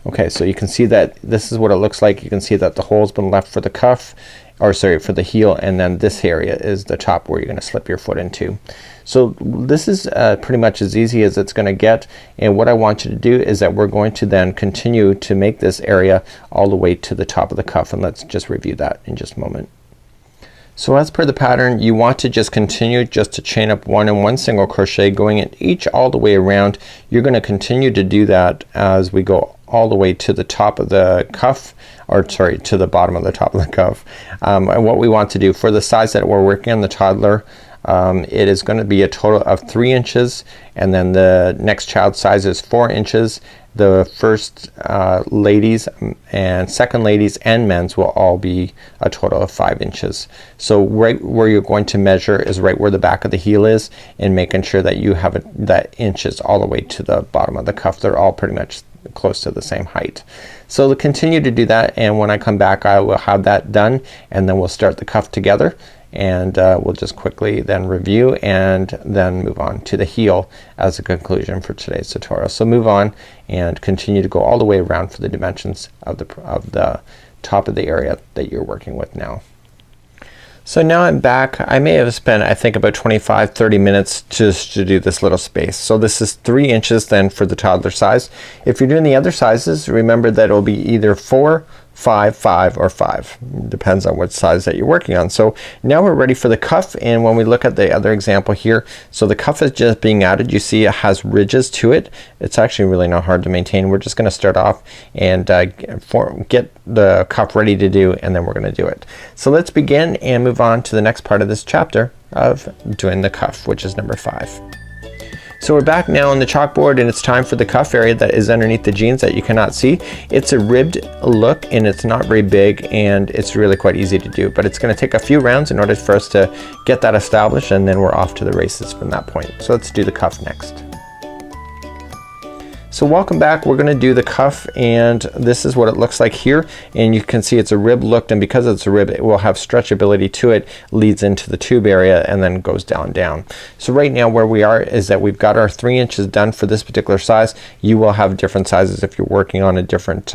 Okay, so you can see that this is what it looks like. You can see that the hole's been left for the cuff, or sorry, for the heel, and then this area is the top where you're going to slip your foot into. So this is pretty much as easy as it's going to get, and what I want you to do is that we're going to then continue to make this area all the way to the top of the cuff, and let's just review that in just a moment. So as per the pattern, you want to just continue just to chain up 1 and 1 single crochet going in each all the way around. You're going to continue to do that as we go all the way to the top of the cuff, or sorry, to the bottom of the top of the cuff. And what we want to do for the size that we're working on, the toddler, it is going to be a total of 3 inches, and then the next child size is 4 inches. The first ladies and second ladies and men's will all be a total of 5 inches. So right where you're going to measure is right where the back of the heel is, and making sure that you have that inches all the way to the bottom of the cuff. They're all pretty much close to the same height. So to continue to do that, and when I come back I will have that done, and then we'll start the cuff together, and we'll just quickly then review and then move on to the heel as a conclusion for today's tutorial. So move on and continue to go all the way around for the dimensions of the top of the area that you're working with now. So now I'm back. I may have spent, I think, about 25-30 minutes just to do this little space. So this is 3 inches then for the toddler size. If you're doing the other sizes, remember that it'll be either 4, 5, 5, or 5. Depends on what size that you're working on. So now we're ready for the cuff, and when we look at the other example here, so the cuff is just being added. You see it has ridges to it. It's actually really not hard to maintain. We're just going to start off and get the cuff ready to do, and then we're going to do it. So let's begin and move on to the next part of this chapter of doing the cuff, which is number 5. So we're back now on the chalkboard, and it's time for the cuff area that is underneath the jeans that you cannot see. It's a ribbed look, and it's not very big, and it's really quite easy to do, but it's going to take a few rounds in order for us to get that established, and then we're off to the races from that point. So let's do the cuff next. So welcome back. We're gonna do the cuff, and this is what it looks like here, and you can see it's a rib look, and because it's a rib it will have stretchability to it, leads into the tube area, and then goes down. So right now where we are is that we've got our 3 inches done for this particular size. You will have different sizes if you're working on a different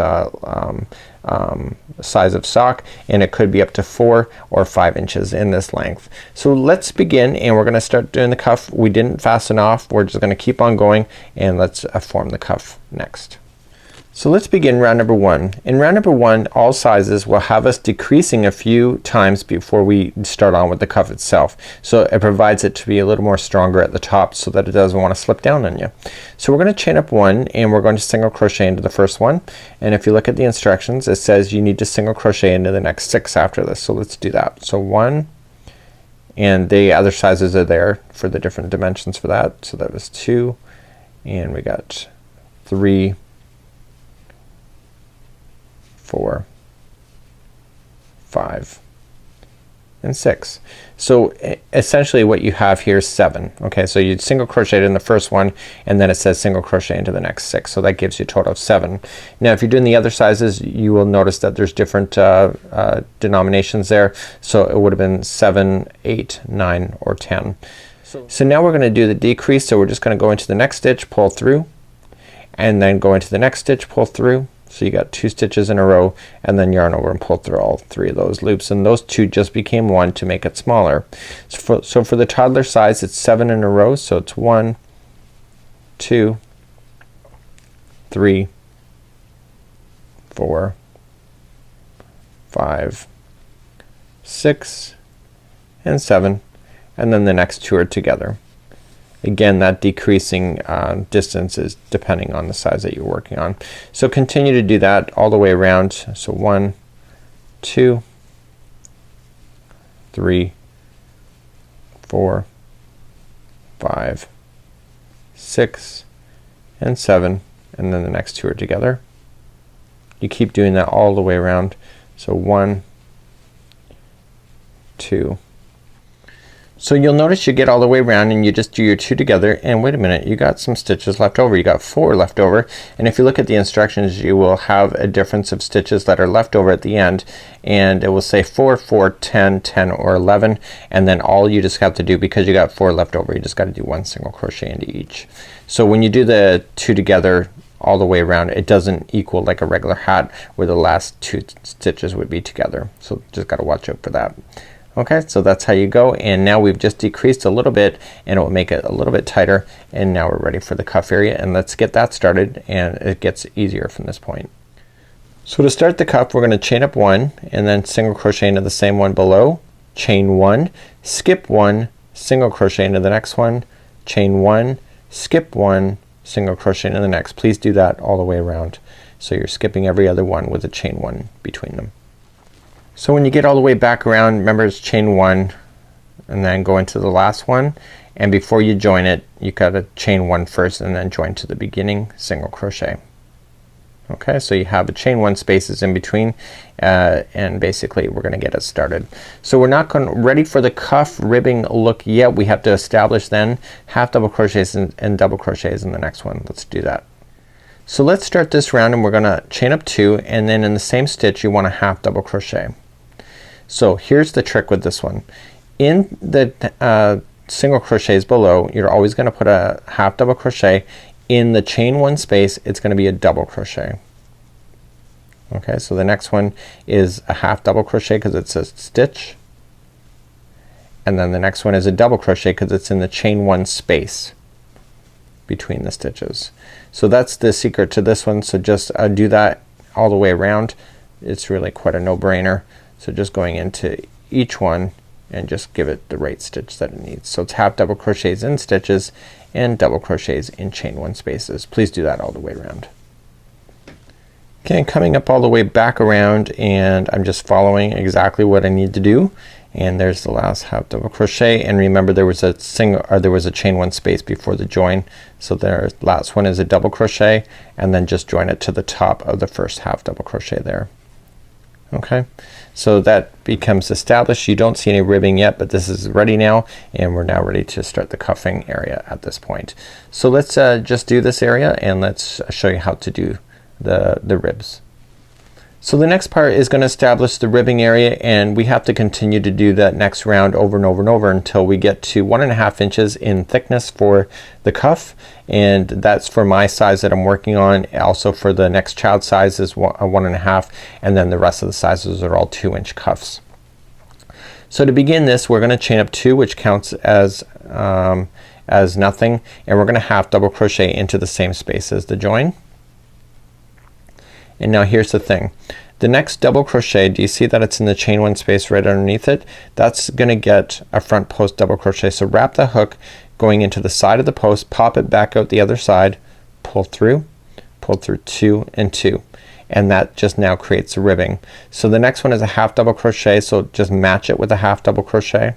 size of sock, and it could be up to 4 or 5 inches in this length. So let's begin, and we're gonna start doing the cuff. We didn't fasten off. We're just gonna keep on going, and let's form the cuff next. So let's begin round number 1. In round number 1, all sizes will have us decreasing a few times before we start on with the cuff itself. So it provides it to be a little more stronger at the top so that it doesn't want to slip down on you. So we're going to chain up 1, and we're going to single crochet into the first one. And if you look at the instructions, it says you need to single crochet into the next 6 after this. So let's do that. So 1, and the other sizes are there for the different dimensions for that. So that was 2, and we got 3, 4, 5, and 6. So essentially what you have here is 7. Okay, so you single crochet in the first one, and then it says single crochet into the next 6. So that gives you a total of 7. Now if you're doing the other sizes, you will notice that there's different denominations there. So it would have been 7, 8, 9, or 10. So now we're going to do the decrease. So we're just going to go into the next stitch, pull through, and then go into the next stitch, pull through. So you got 2 stitches in a row, and then yarn over and pull through all 3 of those loops, and those 2 just became 1 to make it smaller. So for the toddler size it's 7 in a row, so it's 1, 2, 3, 4, 5, 6, and 7, and then the next 2 are together. Again, that decreasing distance is depending on the size that you're working on. So continue to do that all the way around. So 1, 2, 3, 4, 5, 6, and 7, and then the next 2 are together. You keep doing that all the way around. So 1, 2. So you'll notice you get all the way around and you just do your 2 together, and wait a minute, you got some stitches left over. You got 4 left over, and if you look at the instructions you will have a difference of stitches that are left over at the end, and it will say 4, 4, 10, 10, or 11, and then all you just have to do, because you got 4 left over, you just got to do 1 single crochet into each. So when you do the 2 together all the way around, it doesn't equal like a regular hat where the last 2 stitches would be together. So just got to watch out for that. Okay, so that's how you go, and now we've just decreased a little bit and it will make it a little bit tighter, and now we're ready for the cuff area, and let's get that started, and it gets easier from this point. So to start the cuff we're going to chain up 1 and then single crochet into the same one below, chain 1, skip 1, single crochet into the next one, chain 1, skip 1, single crochet into the next. Please do that all the way around, so you're skipping every other one with a chain 1 between them. So when you get all the way back around, remember it's chain 1 and then go into the last one, and before you join it you gotta chain 1 first and then join to the beginning single crochet. Okay, so you have a chain 1 spaces in between, and basically we're gonna get it started. So we're not ready for the cuff ribbing look yet. We have to establish then half double crochets and double crochets in the next one. Let's do that. So let's start this round, and we're gonna chain up 2, and then in the same stitch you want to half double crochet. So here's the trick with this one. In the single crochets below you're always gonna put a half double crochet. In the chain 1 space it's gonna be a double crochet. Okay, so the next one is a half double crochet because it's a stitch, and then the next one is a double crochet because it's in the chain 1 space between the stitches. So that's the secret to this one. So just do that all the way around. It's really quite a no-brainer. So just going into each one and just give it the right stitch that it needs. So it's half double crochets in stitches and double crochets in chain 1 spaces. Please do that all the way around. Okay, coming up all the way back around, and I'm just following exactly what I need to do, and there's the last half double crochet, and remember there was a chain 1 space before the join, so the last one is a double crochet, and then just join it to the top of the first half double crochet there. Okay, so that becomes established. You don't see any ribbing yet, but this is ready now, and we're now ready to start the cuffing area at this point. So let's just do this area, and let's show you how to do the ribs. So the next part is going to establish the ribbing area, and we have to continue to do that next round over and over and over until we get to 1.5 inches in thickness for the cuff, and that's for my size that I'm working on. Also for the next child size is 1.5, and then the rest of the sizes are all 2-inch cuffs. So to begin this we're going to chain up 2, which counts as nothing, and we're going to half double crochet into the same space as the join. And now here's the thing. The next double crochet, do you see that it's in the chain 1 space right underneath it? That's gonna get a front post double crochet. So wrap the hook going into the side of the post, pop it back out the other side, pull through 2 and 2, and that just now creates a ribbing. So the next one is a half double crochet, so just match it with a half double crochet,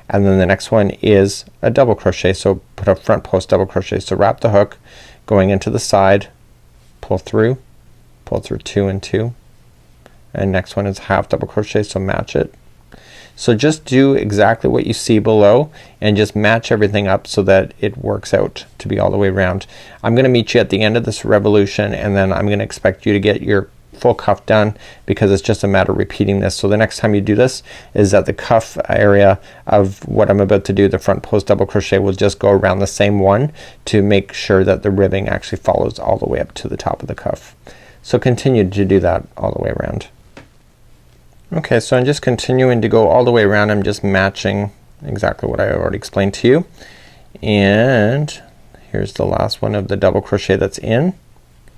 and then the next one is a double crochet, so put a front post double crochet. So wrap the hook going into the side, pull through 2 and 2, and next one is half double crochet, so match it. So just do exactly what you see below and just match everything up so that it works out to be all the way around. I'm gonna meet you at the end of this revolution, and then I'm gonna expect you to get your full cuff done because it's just a matter of repeating this. So the next time you do this is at the cuff area of what I'm about to do, the front post double crochet, will just go around the same one to make sure that the ribbing actually follows all the way up to the top of the cuff. So continue to do that all the way around. Okay, so I'm just continuing to go all the way around. I'm just matching exactly what I already explained to you. And here's the last one of the double crochet that's in.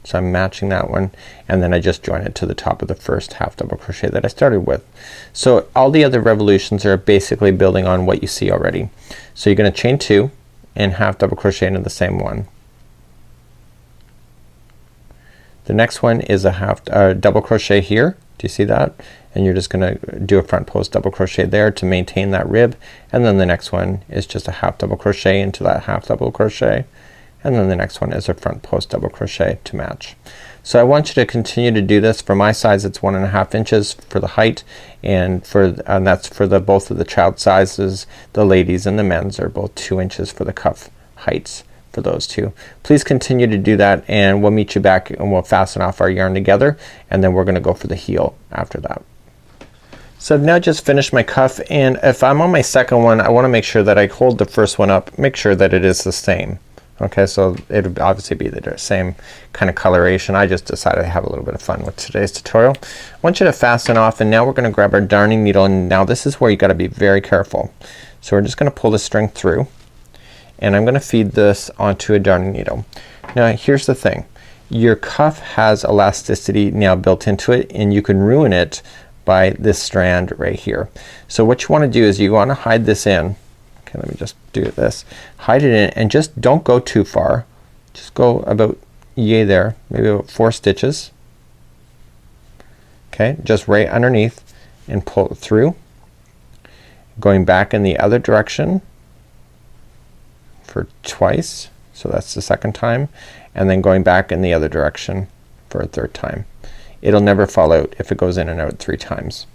So I'm matching that one, and then I just join it to the top of the first half double crochet that I started with. So all the other revolutions are basically building on what you see already. So you're gonna chain 2 and half double crochet into the same one. The next one is a half double crochet here. Do you see that? And you're just gonna do a front post double crochet there to maintain that rib, and then the next one is just a half double crochet into that half double crochet, and then the next one is a front post double crochet to match. So I want you to continue to do this. For my size it's 1.5 inches for the height, and that's for the both of the child sizes. The ladies and the men's are both 2 inches for the cuff heights for those two. Please continue to do that, and we'll meet you back and we'll fasten off our yarn together, and then we're gonna go for the heel after that. So I've now just finished my cuff, and if I'm on my second one I wanna make sure that I hold the first one up, make sure that it is the same. Okay, so it would obviously be the same kind of coloration. I just decided to have a little bit of fun with today's tutorial. I want you to fasten off, and now we're gonna grab our darning needle, and now this is where you gotta be very careful. So we're just gonna pull the string through, and I'm gonna feed this onto a darning needle. Now here's the thing, your cuff has elasticity now built into it, and you can ruin it by this strand right here. So what you wanna do is you wanna hide this in. Okay, let me just do this. Hide it in, and just don't go too far. Just go about yay there, maybe about 4 stitches. Okay, just right underneath, and pull it through. Going back in the other direction for twice, so that's the second time, and then going back in the other direction for a third time. It'll never fall out if it goes in and out 3 times.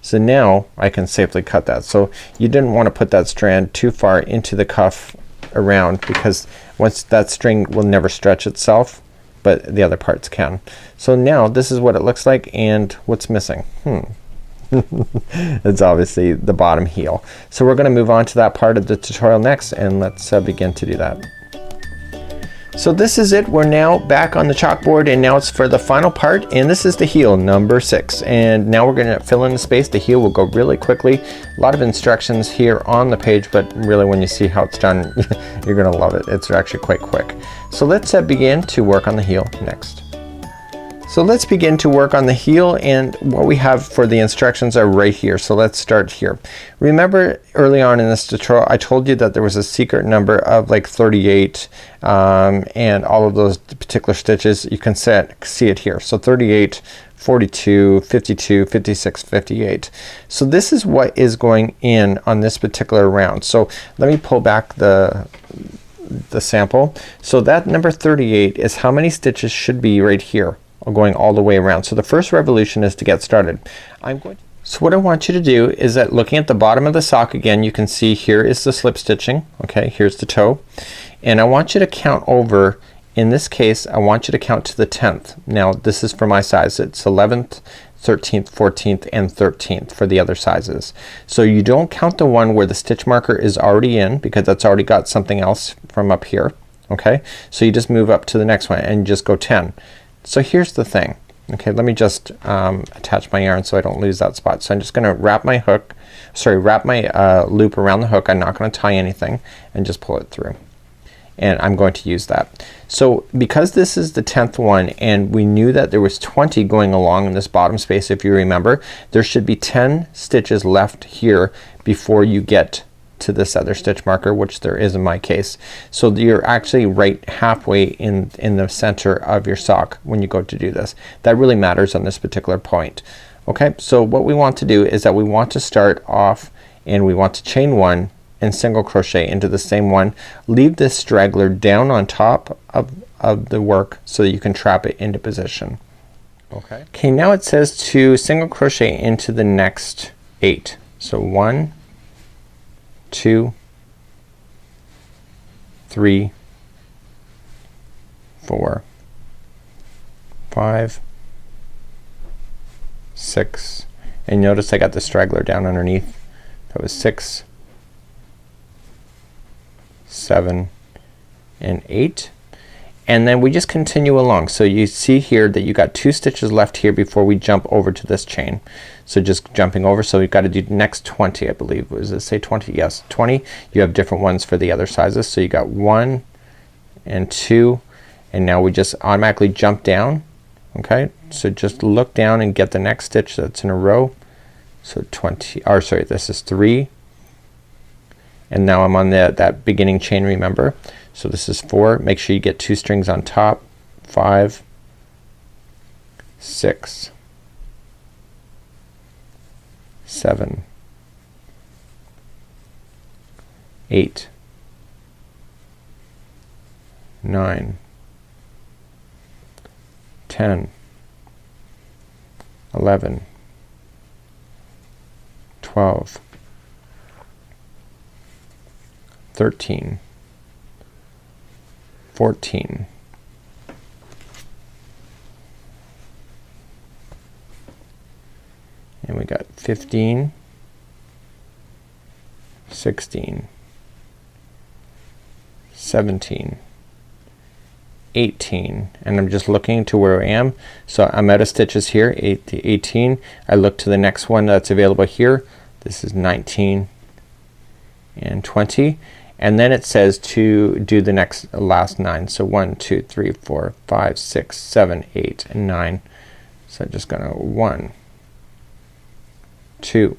So now I can safely cut that. So you didn't want to put that strand too far into the cuff around, because once that string will never stretch itself, but the other parts can. So now this is what it looks like, and what's missing? It's obviously the bottom heel. So we're gonna move on to that part of the tutorial next, and let's begin to do that. So this is it. We're now back on the chalkboard, and now it's for the final part, and this is the heel number 6, and now we're gonna fill in the space. The heel will go really quickly. A lot of instructions here on the page, but really when you see how it's done you're gonna love it. It's actually quite quick. So let's begin to work on the heel next. So let's begin to work on the heel, and what we have for the instructions are right here. So let's start here. Remember early on in this tutorial I told you that there was a secret number of like 38 and all of those particular stitches. You can see it here. So 38, 42, 52, 56, 58. So this is what is going in on this particular round. So let me pull back the sample. So that number 38 is how many stitches should be right here, going all the way around. So the first revolution is to get started. So what I want you to do is that looking at the bottom of the sock again, you can see here is the slip stitching. Okay, here's the toe, and I want you to count over. In this case I want you to count to the 10th. Now this is for my size. It's 11th, 13th, 14th, and 13th for the other sizes. So you don't count the one where the stitch marker is already in, because that's already got something else from up here. Okay, so you just move up to the next one and just go 10. So here's the thing. Okay, let me just attach my yarn so I don't lose that spot. So I'm just gonna wrap my loop around the hook. I'm not gonna tie anything, and just pull it through, and I'm going to use that. So because this is the 10th one, and we knew that there was 20 going along in this bottom space, if you remember, there should be 10 stitches left here before you get to this other stitch marker, which there is in my case. So you're actually right halfway in the center of your sock when you go to do this. That really matters on this particular point. Okay, so what we want to do is that we want to start off, and we want to chain 1 and single crochet into the same one. Leave this straggler down on top of the work so that you can trap it into position. Okay, now it says to single crochet into the next 8. So 1, 2, 3, 4, 5, 6, and notice I got the straggler down underneath. That was 6, 7 and 8, and then we just continue along. So you see here that you got 2 stitches left here before we jump over to this chain. So just jumping over, so we've got to do next 20, I believe. Does it say 20? Yes, 20. You have different ones for the other sizes. So you got 1 and 2, and now we just automatically jump down. Okay, so just look down and get the next stitch that's in a row. So 20, or sorry, this is 3, and now I'm on that beginning chain, remember. So this is 4. Make sure you get 2 strings on top. 5, 6, 7, 8, 9, 10, 11, 12, 13, 14, 15, 16, 17, 18, and I'm just looking to where I am. So I'm out of stitches here, 8 to 18. I look to the next one that's available here. This is 19 and 20, and then it says to do the next last 9. So 1, 2, 3, 4, 5, 6, 7, 8 and 9. So I'm just gonna 1, 2,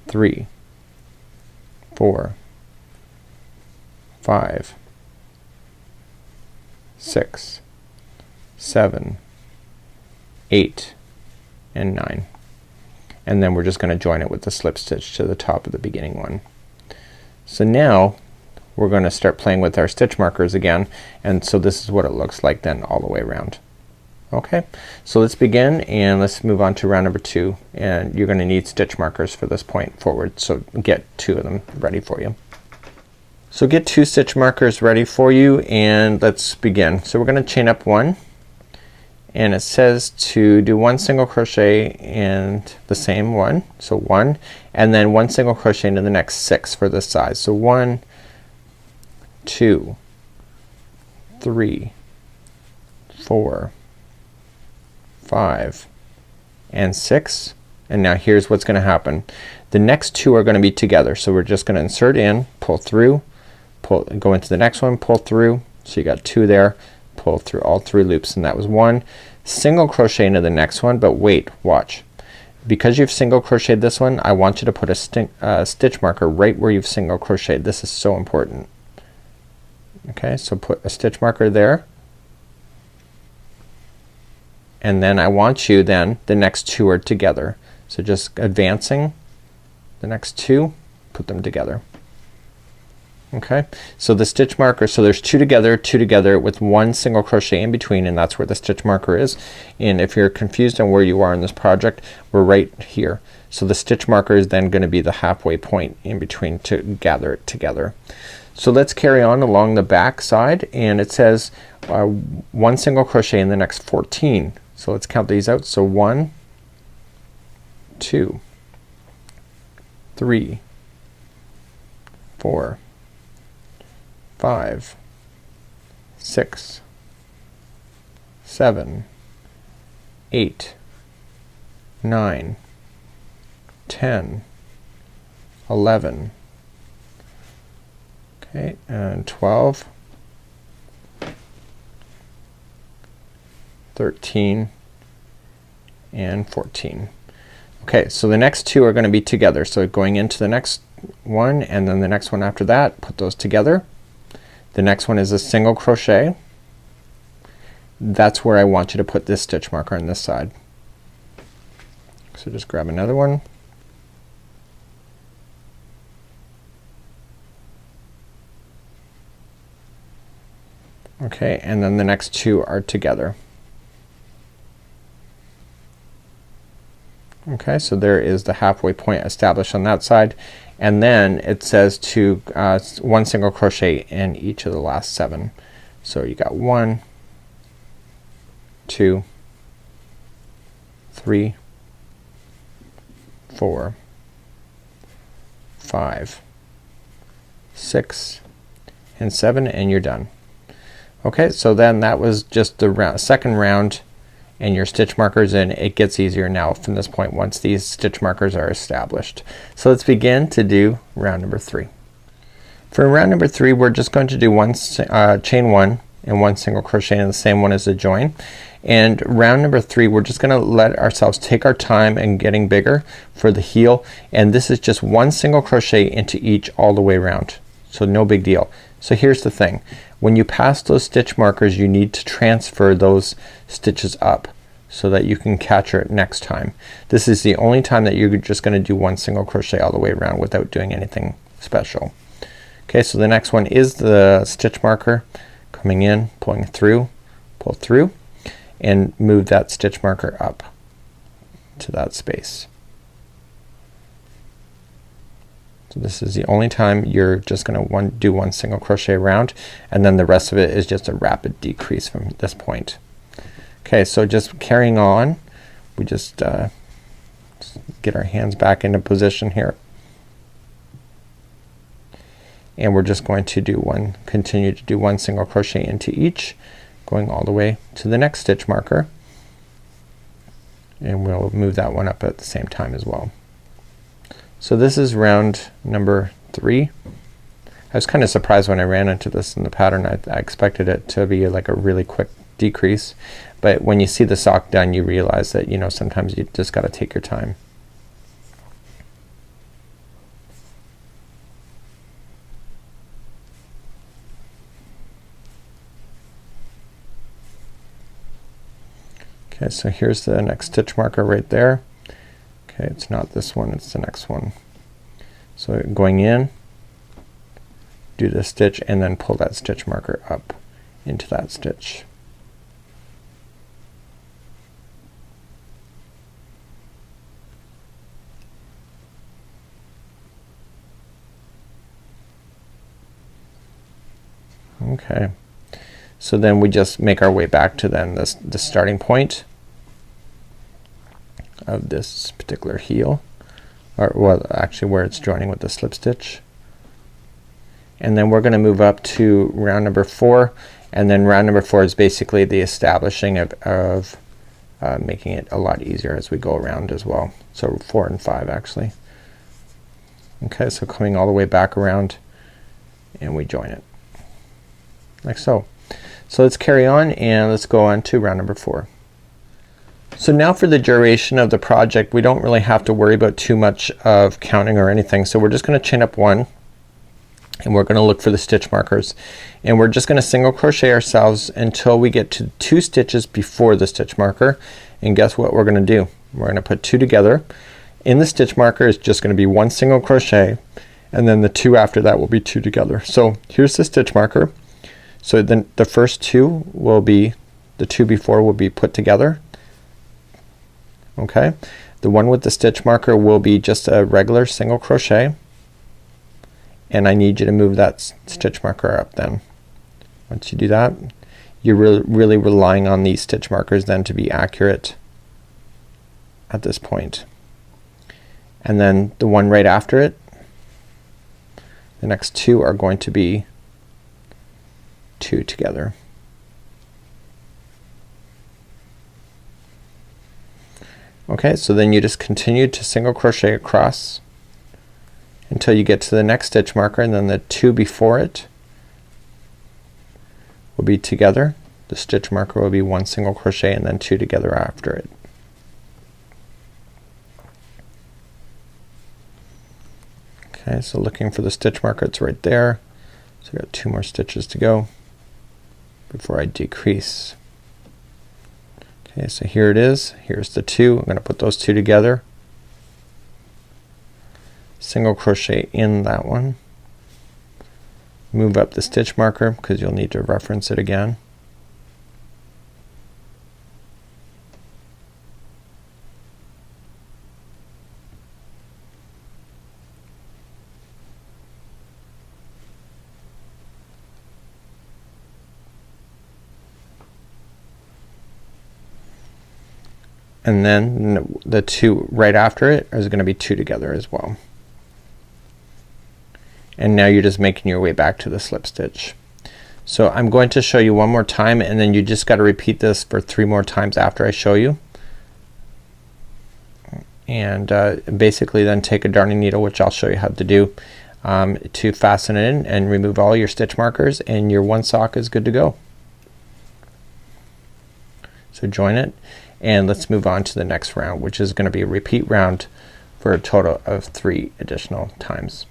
3, 4, 5, 6, 7, 8 and 9, and then we're just gonna join it with the slip stitch to the top of the beginning one. So now we're gonna start playing with our stitch markers again, and so this is what it looks like then all the way around. Okay, so let's begin and let's move on to round number 2, and you're gonna need stitch markers for this point forward, so get 2 of them ready for you. So get 2 stitch markers ready for you, and let's begin. So we're gonna chain up 1, and it says to do 1 single crochet in the same one, so 1, and then 1 single crochet into the next 6 for this size. So 1, 2, 3, 4, 5 and 6, and now here's what's gonna happen. The next 2 are gonna be together, so we're just gonna insert in, pull through, pull, go into the next one, pull through, so you got 2 there, pull through all 3 loops, and that was 1 single crochet into the next one. But wait, watch, because you've single crocheted this one, I want you to put a stitch marker right where you've single crocheted. This is so important. Okay, so put a stitch marker there, and then I want you then the next 2 are together, so just advancing the next 2, put them together. Okay, so the stitch marker, so there's 2 together with 1 single crochet in between, and that's where the stitch marker is. And if you're confused on where you are in this project, we're right here. So the stitch marker is then gonna be the halfway point in between to gather it together. So let's carry on along the back side, and it says 1 single crochet in the next 14. So let's count these out. So 1, 2, 3, 4, 5, 6, 7, 8, 9, 10, 11, okay, and 12, 13 and 14. Okay, so the next 2 are gonna be together, so going into the next one and then the next one after that, put those together. The next one is a single crochet. That's where I want you to put this stitch marker on this side. So just grab another one. Okay, and then the next 2 are together. Okay, so there is the halfway point established on that side, and then it says to 1 single crochet in each of the last 7. So you got 1, 2, 3, 4, 5, 6, and 7, and you're done. Okay, so then that was just the second round, and your stitch markers, and it gets easier now from this point once these stitch markers are established. So let's begin to do round number 3. For round number 3, we're just going to do chain 1 and 1 single crochet in the same one as the join. And round number 3, we're just gonna let ourselves take our time and getting bigger for the heel, and this is just 1 single crochet into each all the way around. So no big deal. So here's the thing, when you pass those stitch markers, you need to transfer those stitches up so that you can catch it next time. This is the only time that you're just gonna do 1 single crochet all the way around without doing anything special. Okay, so the next one is the stitch marker, coming in, pulling through, pull through, and move that stitch marker up to that space. So this is the only time you're just gonna do 1 single crochet around, and then the rest of it is just a rapid decrease from this point. Okay, so just carrying on, we just get our hands back into position here, and we're just going to continue to do 1 single crochet into each, going all the way to the next stitch marker, and we'll move that one up at the same time as well. So this is round number 3. I was kind of surprised when I ran into this in the pattern. I expected it to be like a really quick decrease, but when you see the sock done, you realize that, you know, sometimes you just gotta take your time. Okay, so here's the next stitch marker right there. Okay, it's not this one, it's the next one. So going in, do the stitch, and then pull that stitch marker up into that stitch. Okay, so then we just make our way back to then the starting point of this particular heel, or well, actually where it's joining with the slip stitch, and then we're gonna move up to round number 4, and then round number 4 is basically the establishing of making it a lot easier as we go around as well. So 4 and 5 actually. Okay, so coming all the way back around, and we join it like so. So let's carry on, and let's go on to round number 4. So now for the duration of the project, we don't really have to worry about too much of counting or anything. So we're just gonna chain up 1, and we're gonna look for the stitch markers, and we're just gonna single crochet ourselves until we get to 2 stitches before the stitch marker. And guess what we're gonna do? We're gonna put 2 together. In the stitch marker is just gonna be 1 single crochet, and then the 2 after that will be 2 together. So here's the stitch marker. So then the first 2 will be, the 2 before will be put together. Okay, the one with the stitch marker will be just a regular single crochet, and I need you to move that stitch marker up then. Once you do that, you're really relying on these stitch markers then to be accurate at this point. And then the one right after it, the next 2 are going to be 2 together. Okay, so then you just continue to single crochet across until you get to the next stitch marker, and then the 2 before it will be together. The stitch marker will be 1 single crochet and then 2 together after it. Okay, so looking for the stitch marker, it's right there. So I've got 2 more stitches to go before I decrease. Okay, so here it is. Here's the 2. I'm gonna put those 2 together. Single crochet in that one. Move up the stitch marker because you'll need to reference it again. and then the two right after it is gonna be two together as well. And now you're just making your way back to the slip stitch. So I'm going to show you one more time, and then you just got to repeat this for 3 more times after I show you. And basically then take a darning needle, which I'll show you how to do, to fasten it in and remove all your stitch markers, and your one sock is good to go. So join it, and let's move on to the next round, which is going to be a repeat round for a total of 3 additional times.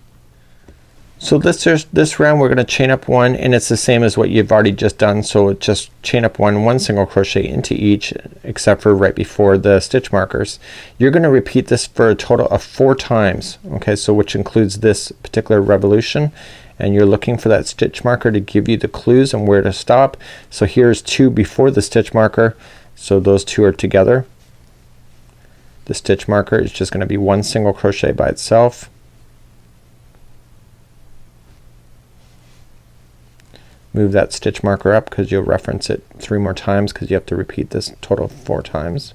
So this round we're gonna chain up 1, and it's the same as what you've already just done. So just chain up 1 single crochet into each, except for right before the stitch markers. You're gonna repeat this for a total of 4 times. Okay, so which includes this particular revolution, and you're looking for that stitch marker to give you the clues on where to stop. So here's 2 before the stitch marker, so those 2 are together. The stitch marker is just gonna be 1 single crochet by itself. Move that stitch marker up, because you'll reference it 3 more times, because you have to repeat this total 4 times.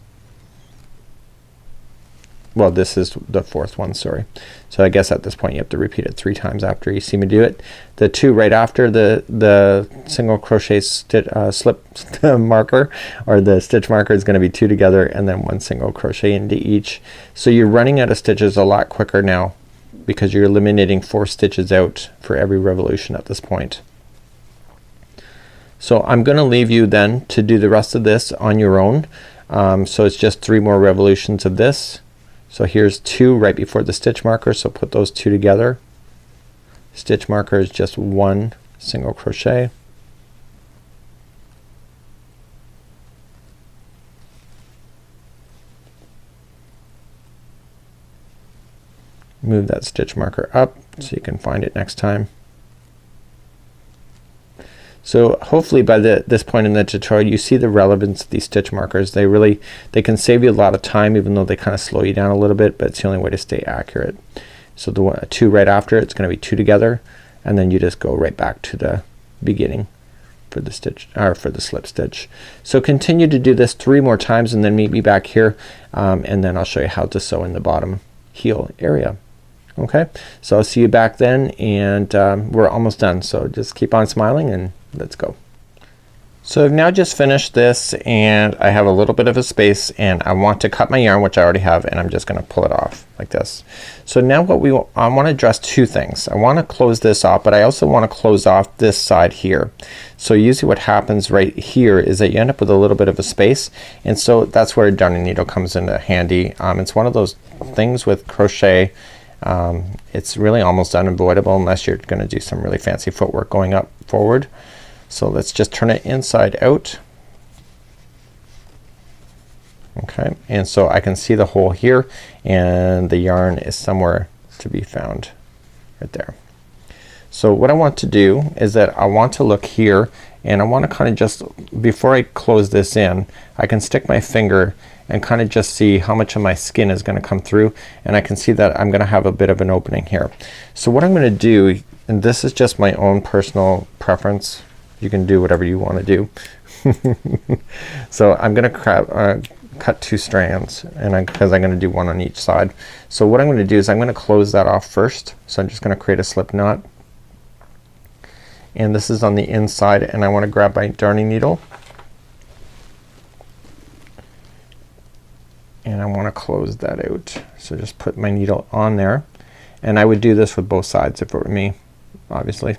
Well, this is the 4th one, sorry. So I guess at this point you have to repeat it 3 times after you see me do it. The 2 right after the single crochet slip marker, or the stitch marker, is going to be 2 together, and then 1 single crochet into each. So you're running out of stitches a lot quicker now, because you're eliminating 4 stitches out for every revolution at this point. So I'm gonna leave you then to do the rest of this on your own. So it's just 3 more revolutions of this. So here's 2 right before the stitch marker, so put those 2 together. Stitch marker is just 1 single crochet. Move that stitch marker up so you can find it next time. So hopefully by this point in the tutorial you see the relevance of these stitch markers. They can save you a lot of time, even though they kind of slow you down a little bit, but it's the only way to stay accurate. So the 2 right after it's gonna be 2 together, and then you just go right back to the beginning for the stitch, or for the slip stitch. So continue to do this 3 more times, and then meet me back here, and then I'll show you how to sew in the bottom heel area. Okay, so I'll see you back then, and we're almost done, so just keep on smiling and let's go. So I've now just finished this, and I have a little bit of a space, and I want to cut my yarn, which I already have, and I'm just gonna pull it off like this. So now I want to address 2 things. I want to close this off, but I also want to close off this side here. So usually what happens right here is that you end up with a little bit of a space, and so that's where a darning needle comes into handy. It's one of those things with crochet, it's really almost unavoidable unless you're gonna do some really fancy footwork going up forward. So let's just turn it inside out. Okay, and so I can see the hole here, and the yarn is somewhere to be found right there. So what I want to do is that I want to look here, and I want to kind of just, before I close this in, I can stick my finger and kind of just see how much of my skin is gonna come through, and I can see that I'm gonna have a bit of an opening here. So what I'm gonna do, and this is just my own personal preference, you can do whatever you want to do. So I'm gonna cut 2 strands, and because I'm gonna do 1 on each side. So what I'm gonna do is I'm gonna close that off first. So I'm just gonna create a slip knot, and this is on the inside, and I want to grab my darning needle, and I want to close that out. So just put my needle on there, and I would do this with both sides if it were me, obviously.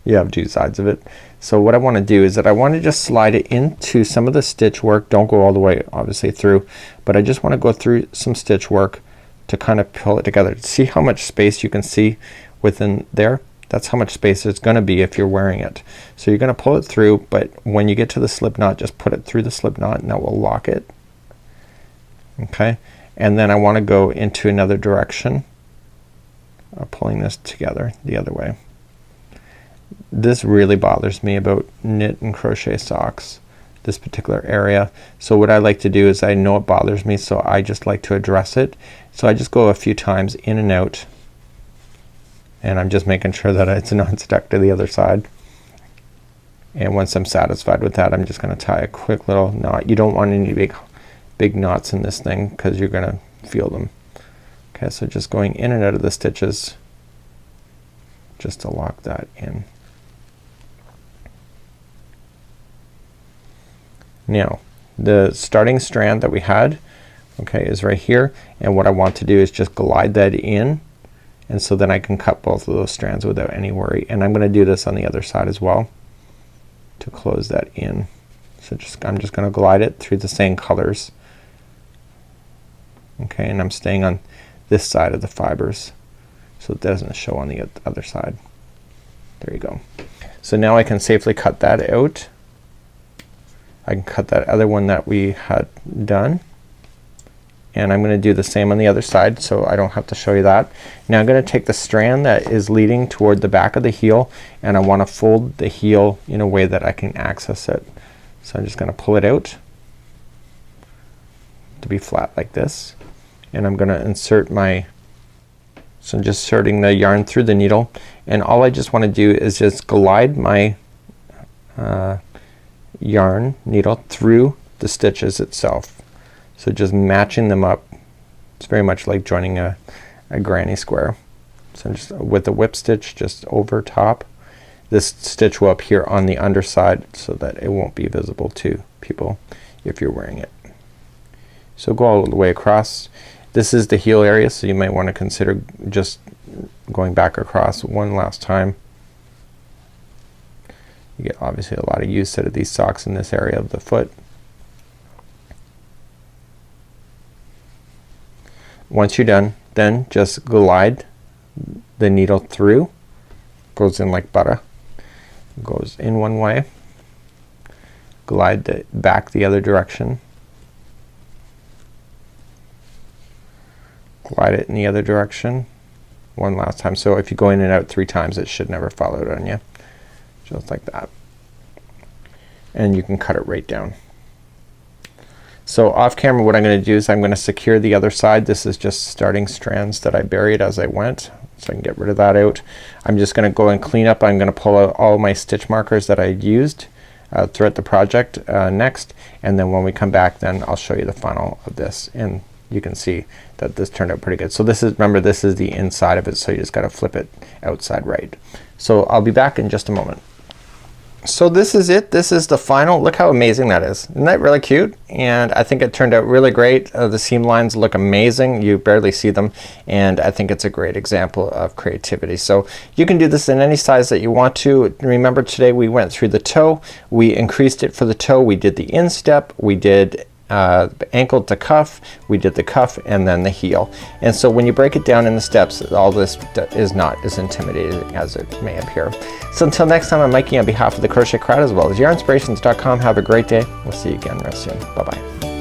You have 2 sides of it. So what I want to do is that I want to just slide it into some of the stitch work. Don't go all the way obviously through, but I just want to go through some stitch work to kind of pull it together. See how much space you can see within there? That's how much space there's gonna be if you're wearing it. So you're gonna pull it through, but when you get to the slip knot, just put it through the slip knot, and that will lock it. Okay, and then I want to go into another direction, pulling this together the other way. This really bothers me about knit and crochet socks, this particular area. So what I like to do is, I know it bothers me, so I just like to address it. So I just go a few times in and out, and I'm just making sure that it's not stuck to the other side. And once I'm satisfied with that, I'm just gonna tie a quick little knot. You don't want any big knots in this thing because you're gonna feel them. Okay, so just going in and out of the stitches just to lock that in. Now the starting strand that we had, okay, is right here, and what I want to do is just glide that in, and so then I can cut both of those strands without any worry. And I'm gonna do this on the other side as well to close that in. So I'm just gonna glide it through the same colors. Okay, and I'm staying on this side of the fibers so it doesn't show on the other side. There you go. So now I can safely cut that out. I can cut that other one that we had done, and I'm gonna do the same on the other side so I don't have to show you that. Now I'm gonna take the strand that is leading toward the back of the heel, and I want to fold the heel in a way that I can access it. So I'm just gonna pull it out to be flat like this, and I'm gonna insert my, so I'm just inserting the yarn through the needle, and all I just want to do is just glide my yarn needle through the stitches itself. So just matching them up. It's very much like joining a granny square. So I'm just with the whip stitch just over top. This stitch will appear on the underside so that it won't be visible to people if you're wearing it. So go all the way across. This is the heel area, so you might want to consider just going back across one last time. You get obviously a lot of use out of these socks in this area of the foot. Once you're done, then just glide the needle through. Goes in like butter. Goes in one way. Glide the back the other direction. Glide it in the other direction one last time. So if you go in and out 3 times, it should never fall out on you. Just like that. And you can cut it right down. So off camera what I'm gonna do is I'm gonna secure the other side. This is just starting strands that I buried as I went, so I can get rid of that out. I'm just gonna go and clean up. I'm gonna pull out all my stitch markers that I used throughout the project next, and then when we come back then I'll show you the final of this, and you can see that this turned out pretty good. So this is, remember, this is the inside of it, so you just gotta flip it outside right. So I'll be back in just a moment. So this is it. This is the final. Look how amazing that is. Isn't that really cute? And I think it turned out really great. The seam lines look amazing. You barely see them, and I think it's a great example of creativity. So you can do this in any size that you want to. Remember, today we went through the toe. We increased it for the toe. We did the instep. We did ankle to cuff, we did the cuff, and then the heel. And so when you break it down in the steps, all this is not as intimidating as it may appear. So until next time, I'm Mikey on behalf of the Crochet Crowd as well as Yarnspirations.com. Have a great day. We'll see you again real soon. Bye bye.